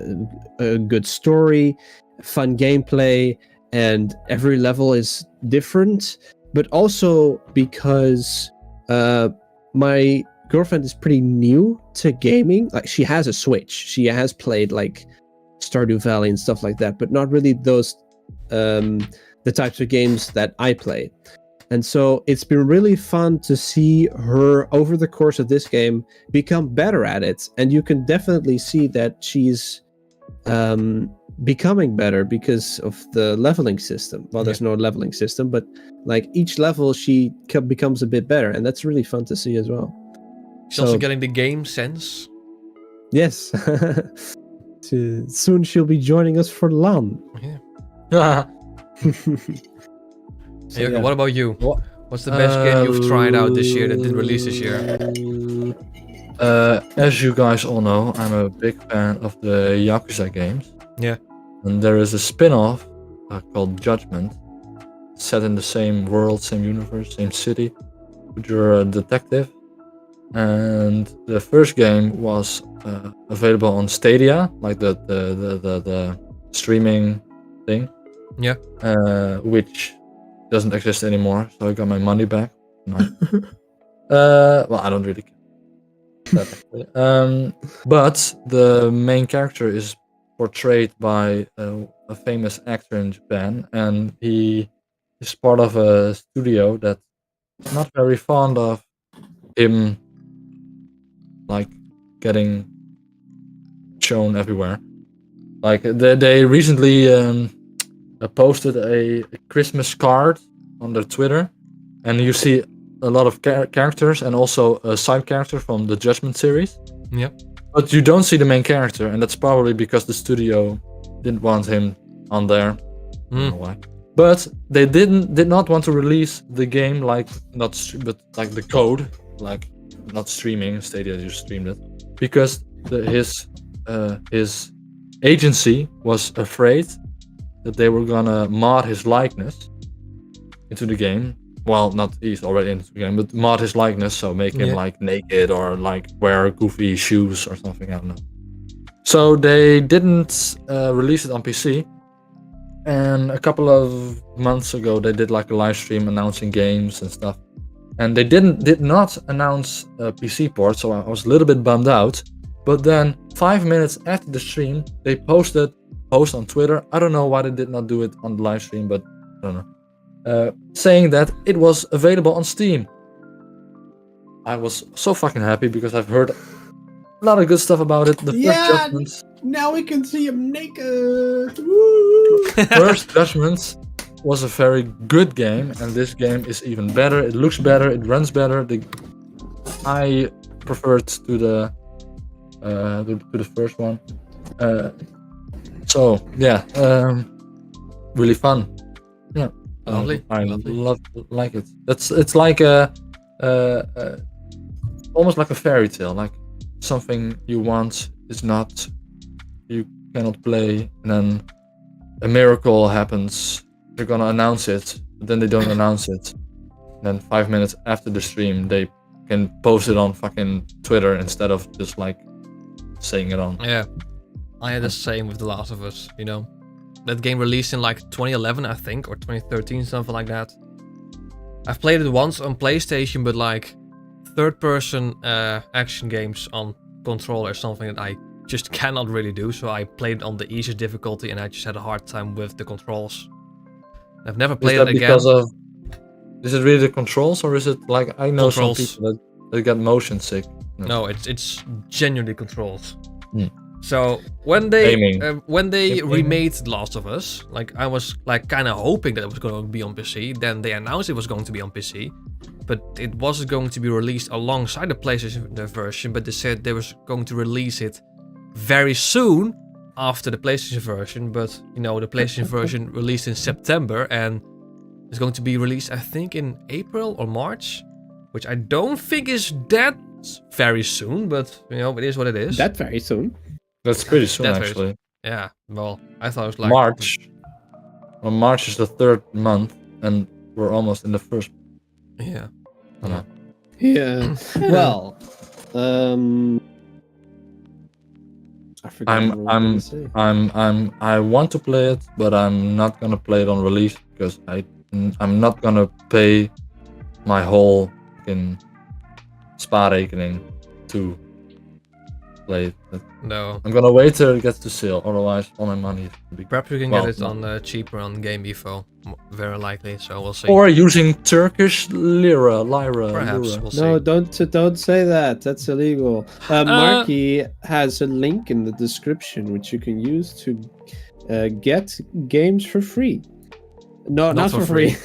a good story, fun gameplay, and every level is different, but also because my girlfriend is pretty new to gaming. Like, she has a Switch. She has played like Stardew Valley and stuff like that, but not really those the types of games that I play. And so it's been really fun to see her over the course of this game become better at it. And you can definitely see that she's becoming better because of the leveling system. Well, there's no leveling system, but like each level she becomes a bit better. And that's really fun to see as well. She's also getting the game sense. Yes. Soon she'll be joining us for LAN. Yeah. So, Hey, yeah. what about you? What's the best game you've tried out this year that didn't release this year? As you guys all know, I'm a big fan of the Yakuza games. Yeah. And there is a spin-off called Judgment, set in the same world, same universe, same city. But you're a detective. And the first game was available on Stadia, like the streaming thing. Yeah. Which doesn't exist anymore, so I got my money back. Well, I don't really care. But the main character is portrayed by a famous actor in Japan, and he is part of a studio that's not very fond of him, like, getting shown everywhere. Like, they recently posted a Christmas card on their Twitter, and you see a lot of characters and also a side character from the Judgment series. Yep. But you don't see the main character, and that's probably because the studio didn't want him on there. I don't know why. But they did not want to release the game like but like the code, like not streaming. Stadia just streamed it because his agency was afraid that they were gonna mod his likeness into the game. Well, not he's already into the game, but mod his likeness, so make him like naked or like wear goofy shoes or something. I don't know. So they didn't release it on PC. And a couple of months ago, they did like a live stream announcing games and stuff. And they did not announce a PC port, so I was a little bit bummed out. But then 5 minutes after the stream, they posted post on Twitter. I don't know why they did not do it on the live stream, but I don't know. Saying that it was available on Steam. I was so fucking happy because I've heard a lot of good stuff about it. The first Judgments. Now we can see him naked. Woo! First Judgments was a very good game, and this game is even better. It looks better. It runs better. I preferred to the first one. So yeah, really fun. Yeah, Lovely. I like it. It's like a almost like a fairy tale. Like something you want is not, you cannot play, and then a miracle happens. They're gonna announce it, but then they don't announce it. And then 5 minutes after the stream, they can post it on fucking Twitter instead of just like saying it on. Yeah. I had the same with The Last of Us, you know. That game released in like 2011, I think, or 2013, something like that. I've played it once on PlayStation, but like third-person action games on controller is something that I just cannot really do. So I played on the easiest difficulty, and I just had a hard time with the controls. I've never played it again. Is it really the controls, or is it like I know Controls. some people that get motion sick? No, it's genuinely controls. So when they Gaming. Gaming. remade The Last of Us, like I was like kind of hoping that it was going to be on PC. Then they announced it was going to be on PC, but it wasn't going to be released alongside the PlayStation version. But they said they was going to release it very soon after the PlayStation version. But you know, the PlayStation version released in September and it's going to be released, I think, in April or March, which I don't think is that very soon. But you know, it is what it is. That very soon. That's pretty soon, That's very actually. Yeah, well, I thought it was like March. Well, March is the 3rd month, and we're almost in the first. Yeah. I don't know. Yeah. Well, I forgot. what I was gonna say. I want to play it, but I'm not gonna play it on release because I'm not gonna pay my whole fucking spaarrekening to play it. No. I'm gonna wait till it gets to sale, otherwise all my money is gonna be. Perhaps you can Well, get it no. on cheaper on Game Info. Very likely, so we'll see. Or using Turkish lira. Perhaps, we'll see. No, don't say that. That's illegal. Marky has a link in the description which you can use to get games for free. No, not for free,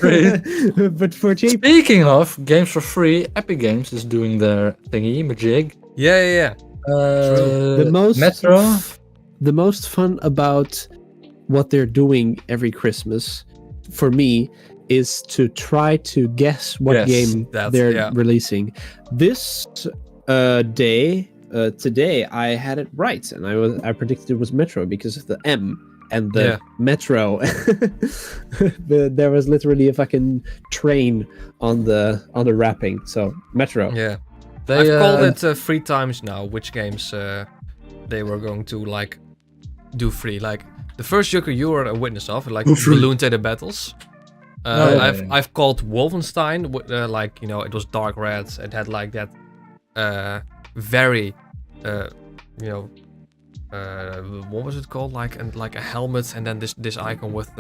but for cheap. Speaking of games for free, Epic Games is doing their thingy, majig. Yeah. The most Metro. The most fun about what they're doing every Christmas, for me, is to try to guess what Yes, game they're releasing. This today, I had it right, and I predicted it was Metro because of the M and the Metro. There was literally a fucking train on the wrapping. So Metro. Yeah. I've called it 3 times now, which games they were going to like do free. Like the first Joker you were a witness of, like Balloon Tater Battles. I've called Wolfenstein, like, you know, it was dark red. It had like that very, you know, what was it called? Like a helmet, and then this icon with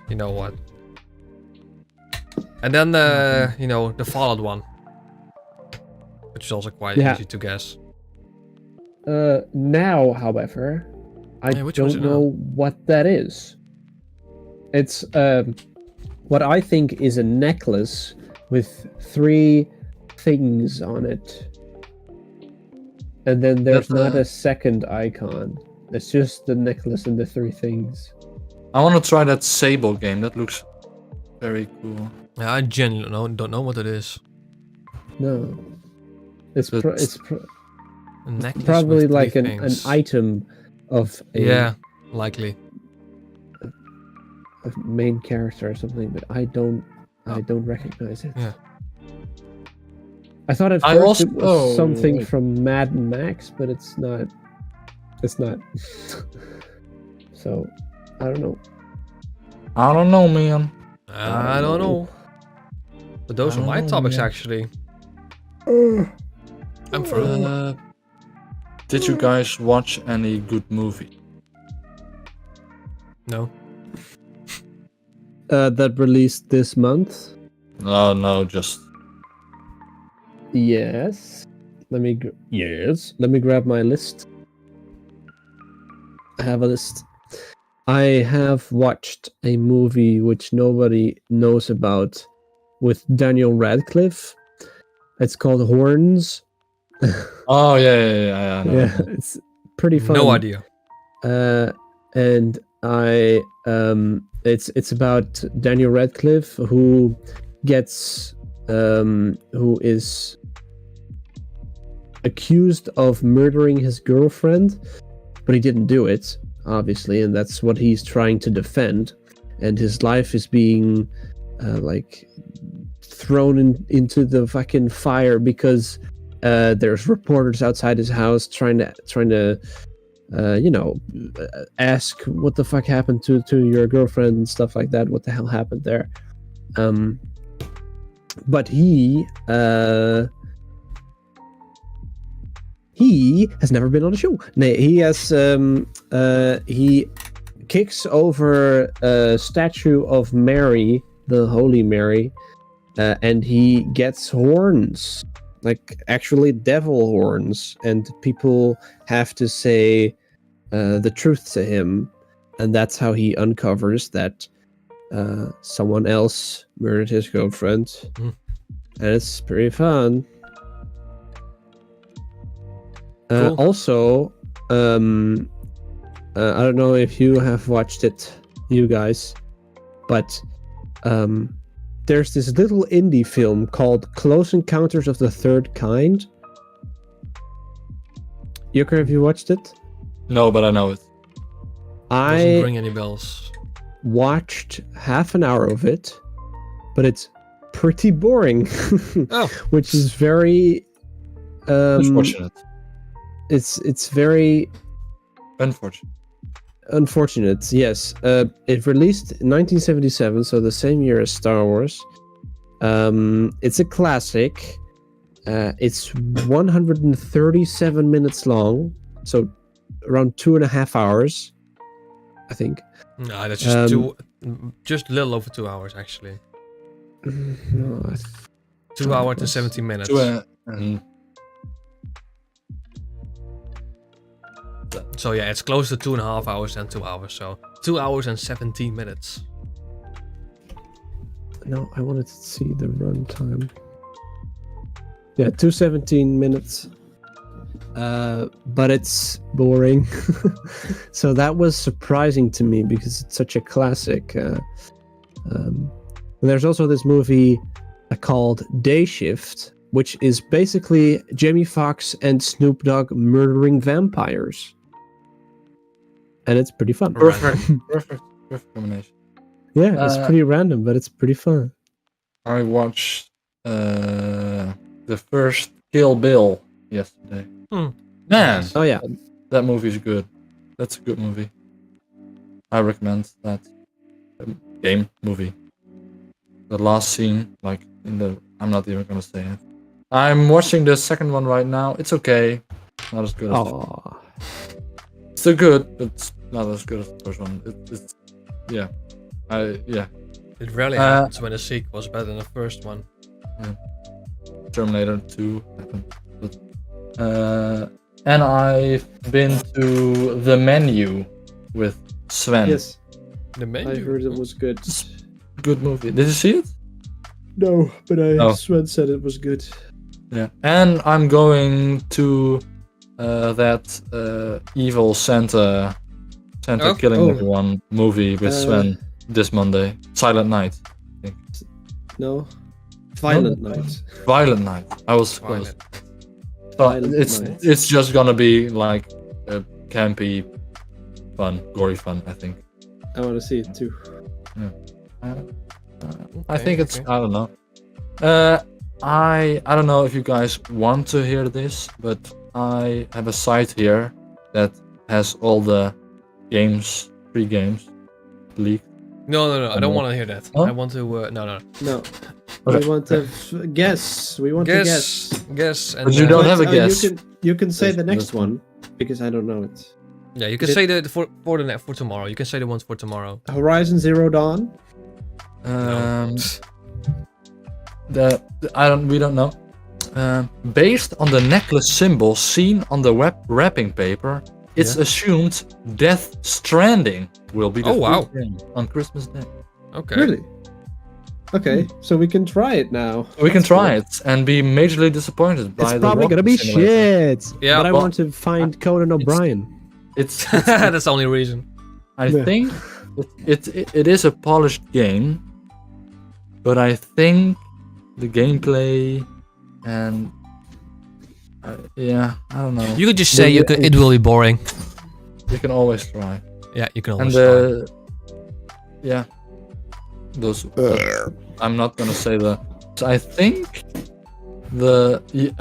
you know what? And then you know, the Fallout one, which is also quite easy to guess. Now, however, I don't know what that is. It's what I think is a necklace with 3 things on it. And then there's not a second icon. It's just the necklace and the 3 things. I want to try that Sable game. That looks very cool. Yeah, I genuinely don't know what it is. No. It's necklace probably with like 3 an things. item of a Yeah, likely. main character or something, but I don't recognize it. Yeah. I thought at first it was something from Mad Max, but it's not. It's not. So, I don't know. I don't know, man. I don't know. But those are my topics, actually. I'm through. Did you guys watch any good movie? No. That released this month. No, just Yes. Let me grab my list. I have a list. I have watched a movie which nobody knows about with Daniel Radcliffe. It's called Horns. Oh yeah. I know. Yeah, it's pretty fun. No idea. And I it's about Daniel Radcliffe who is accused of murdering his girlfriend, but he didn't do it, obviously, and that's what he's trying to defend. And his life is being like thrown into the fucking fire because there's reporters outside his house trying to you know, ask what the fuck happened to your girlfriend and stuff like that. What the hell happened there? But he has never been on a show. No, he has he kicks over a statue of Mary, the Holy Mary, and he gets horns. like actually devil horns, and people have to say the truth to him, and that's how he uncovers that someone else murdered his girlfriend. Hmm. And it's pretty fun. Cool. Also, I don't know if you have watched it, you guys, but there's this little indie film called Close Encounters of the Third Kind. Yucker, have you watched it? No, but I know it. Doesn't I ring any bells. watched half an hour of it, but it's pretty boring. Oh. Which is very Unfortunate. it's very Unfortunate. unfortunate. Yes. It released in 1977, so the same year as Star Wars. It's a classic. It's 137 minutes long, so around 2.5 hours, I think. No, that's just just a little over 2 hours actually. No, 2 hours and 17 minutes. So yeah, it's close to 2.5 hours than 2 hours. So 2 hours and 17 minutes. no, I wanted to see the runtime. Yeah, 217 minutes. But it's boring. So that was surprising to me because it's such a classic. There's also this movie called Day Shift, which is basically Jamie Foxx and Snoop Dogg murdering vampires. And it's pretty fun. Perfect combination. Yeah, it's pretty random, but it's pretty fun. I watched the first Kill Bill yesterday. Man, Oh yeah, that movie's good. That's a good movie. I recommend that game movie. The last scene, like in the, I'm not even gonna say it. I'm watching the second one right now. It's okay, not as good as oh, it's still good, but it's not as good as the first one. It's yeah, It rarely happens when a sequel is better than the first one. Terminator 2 happened, but and I've been to The Menu with Sven. yes, The menu. I heard it was good. Good movie. Did you see it? No, but Oh. Sven said it was good. Yeah. And I'm going to that evil Santa killing Oh. everyone movie with Sven this Monday. Silent Night. No, Violent Night. Violent Night. I was close. Violent. But Violent Night. it's just gonna be like a campy, fun, gory fun. I think. I want to see it too. I think it's. I don't know. I don't know if you guys want to hear this, but I have a site here that has all the games, free games, leaked. No. I don't want to hear that. Huh? I want to. No. No, Okay. we want to guess. We want to guess. Guess. And But you don't have a But, guess. You can say the Yes, next yes. one because I don't know it. Yeah, you can Is say the for tomorrow. You can say the ones for tomorrow. Horizon Zero Dawn. No. We don't know. Based on the necklace symbol seen on the wrapping paper, it's assumed Death Stranding will be the Oh, wow. first game on Christmas Day. Okay. Really? Okay, so we can try it now. We can That's try cool. it and be majorly disappointed by It's the probably gonna walking be simulator. shit. Yeah, but I well, want to find Conan O'Brien. It's That's the only reason. I Yeah. think it is a polished game, but I think the gameplay and I don't know. You could just say it will be boring. You can always try. Yeah, you can And always try. those. I'm not gonna say the. So I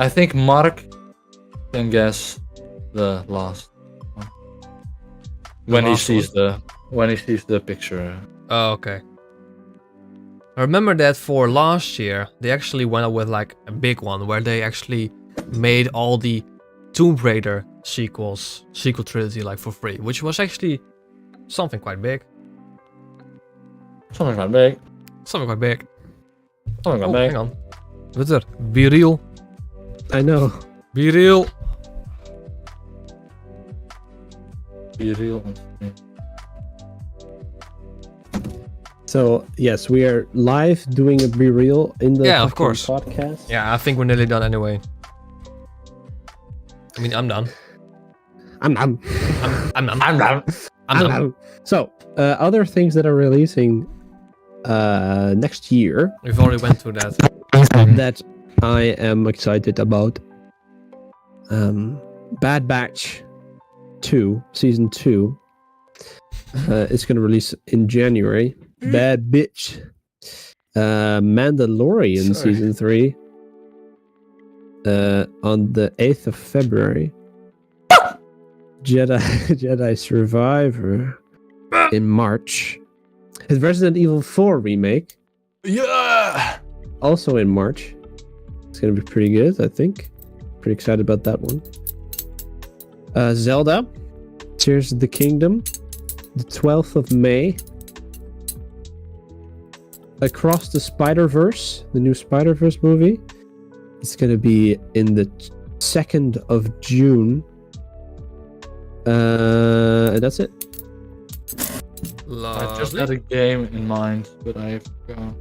think Mark can guess the last one when he last sees the picture. Oh, okay. I remember that for last year, they actually went out with like a big one where they actually made all the Tomb Raider sequel trilogy like for free, which was actually something quite big. Something like big. Something quite big. Something like Oh, big. hang on. What's that? Be real. I know. Be real. Be real. So yes, we are live doing a Be Real in the Yeah, of fucking course. podcast. Yeah, I think we're nearly done anyway. I mean, I'm done. I'm done. I'm done. I'm down. I'm done. So other things that are releasing next year We've already went through that. that I am excited about. Bad Batch 2, Season 2. It's going to release in January. Bad Bitch. Mandalorian Sorry. Season 3. On the 8th of February. Jedi Survivor in March. His Resident Evil 4 remake, Yeah. also in March. It's going to be pretty good, I think. Pretty excited about that one. Zelda, Tears of the Kingdom, the 12th of May. Across the Spider-Verse, the new Spider-Verse movie. It's going to be in the 2nd of June. And that's it. I just Lovely. had a game in mind, but I forgot.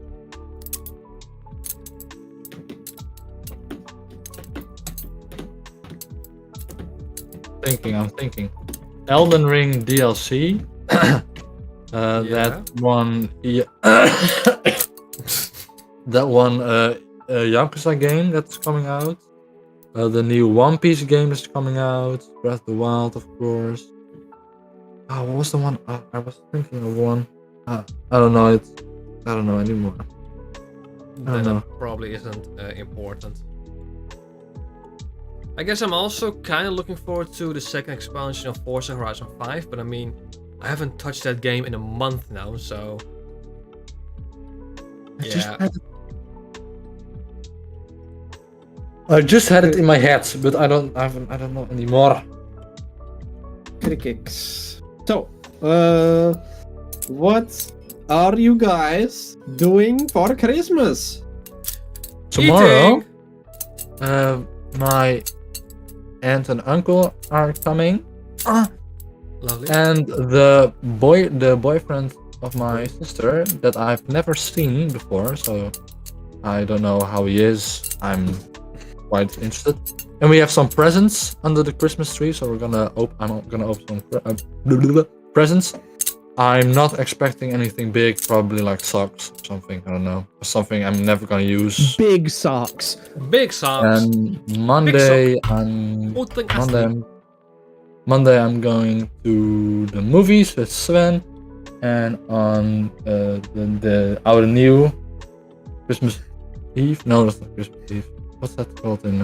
I'm thinking. Elden Ring DLC. That one. Yeah. That one. Yakuza game that's coming out. The new One Piece game is coming out. Breath of the Wild, of course. Oh, what was the one? I was thinking of one. I don't know it. I don't know anymore. Then know. it probably isn't important. I guess I'm also kind of looking forward to the second expansion of Forza Horizon 5, but I mean, I haven't touched that game in a month now, so I just had it in my head, but I don't know anymore. Critics. So, what are you guys doing for Christmas? Tomorrow, my aunt and uncle are coming, lovely. and the boyfriend of my sister that I've never seen before, so I don't know how he is. I'm quite interested. And we have some presents under the Christmas tree, so I'm gonna open some presents. I'm not expecting anything big, probably like socks or something. I don't know, something I'm never gonna use. Big socks. Big socks. And Monday, Monday I'm going to the movies with Sven, and on our new Christmas Eve. No, that's not Christmas Eve. What's that called in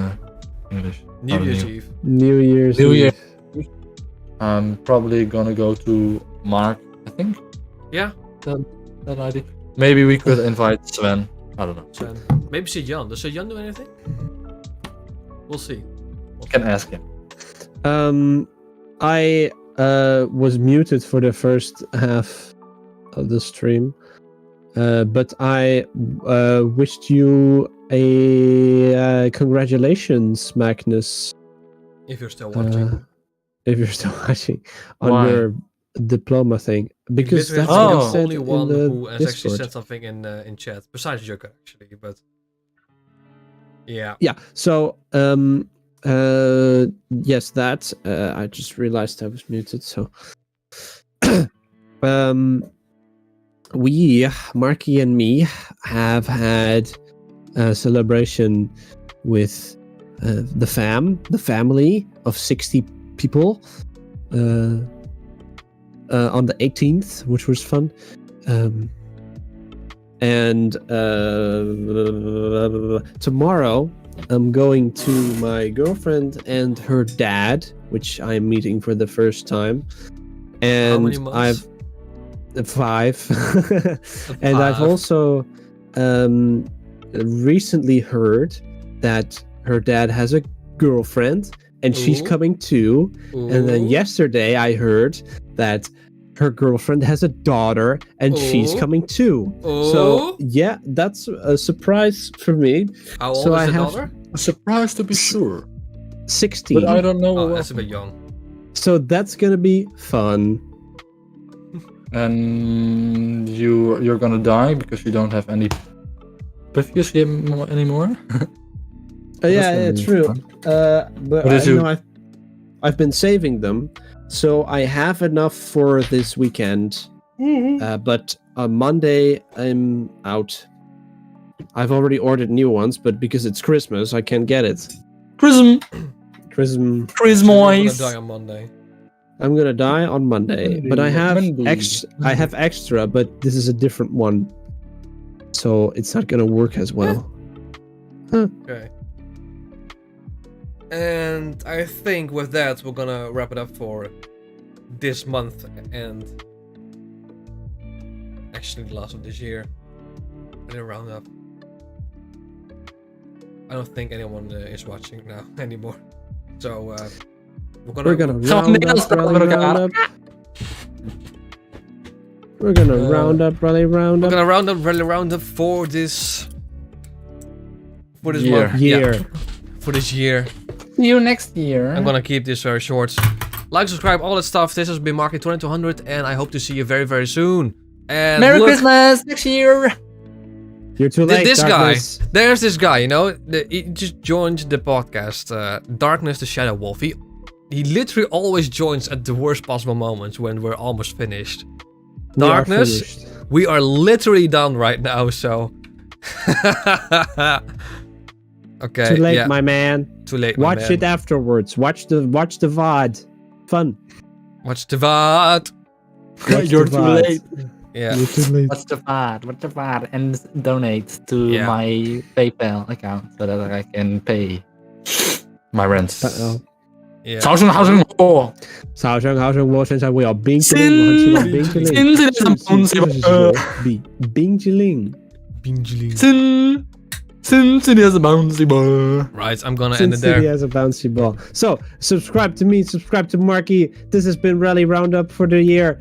English? New Year's Eve. New Year's New Eve. Year. I'm probably gonna go to Mark, I think. Yeah. That idea. Maybe we could invite Sven. I don't know. So, maybe see Jan. Does Jan do anything? We'll see. You can ask him. I was muted for the first half of the stream, but I wished you a congratulations, Magnus. If you're still watching. If you're still watching on Why? your diploma thing, because Literally, that's I'm what Oh. it the said only in one the who has actually Discord. said something in chat, besides Jukka actually, but yeah. Yeah. So yes, that I just realized I was muted. So we, Marky and me, have had a celebration with the family of 60 people on the 18th, which was fun. And tomorrow I'm going to my girlfriend and her dad, which I'm meeting for the first time. And How many months? I've 5. And I've 5. also recently heard that her dad has a girlfriend and she's Ooh. coming too. And then Ooh. yesterday I heard that her girlfriend has a daughter and she's Ooh. coming too. Ooh. So yeah, that's a surprise for me. How old so is I the have daughter? Surprised to be sure, 16. but I don't know. Oh, what that's a bit young. So that's gonna be fun. And you're gonna die because you don't have any previous game anymore. Yeah, gonna be true. fun. But What is I you- know I've been saving them, so I have enough for this weekend. But on Monday I'm out. I've already ordered new ones, but because it's Christmas, I can't get it. Chrism, Christmas. So you're gonna Christmas. die on Monday. I'm gonna die on Monday, but I have Monday. I have extra, but this is a different one, so it's not gonna work as well. Okay. And I think with that, we're gonna wrap it up for this month and actually the last of this year. And a roundup. I don't think anyone is watching now anymore. So We're gonna Gaan we round Nederlands up, rally, praten met elkaar? round up. We're gonna round up, rally, round we're up. gonna round up for this Year. month. Year. Yeah, for this year. See you next year. I'm gonna keep this very short. Like, subscribe, all that stuff. This has been Market 2200, and I hope to see you very, very soon. And Merry look, Christmas next year. You're too late. this darkness. guy. There's this guy, you know, he just joined the podcast, Darkness the Shadow Wolf. He literally always joins at the worst possible moments when we're almost finished. We are Darkness, finished. we are literally done right now, so... Okay, Too late, yeah, my man. too late, my Watch man. it afterwards. Watch the VOD. Fun. Watch the VOD. Watch You're the too VOD. late. Yeah. You're too late. What's the VAD? And donate to Yeah. my PayPal account so that I can pay my rents. Uh-oh. Yeah. 早生好生活，早上好生活，现在我要冰淇淋，我很喜欢冰淇淋。新这是东西吧？冰淇淋。新这里是东西吧？ Right, I'm gonna end Sin it City there. has a bouncy ball. So, subscribe to me, subscribe to Marky. This has been Rally Roundup for the year.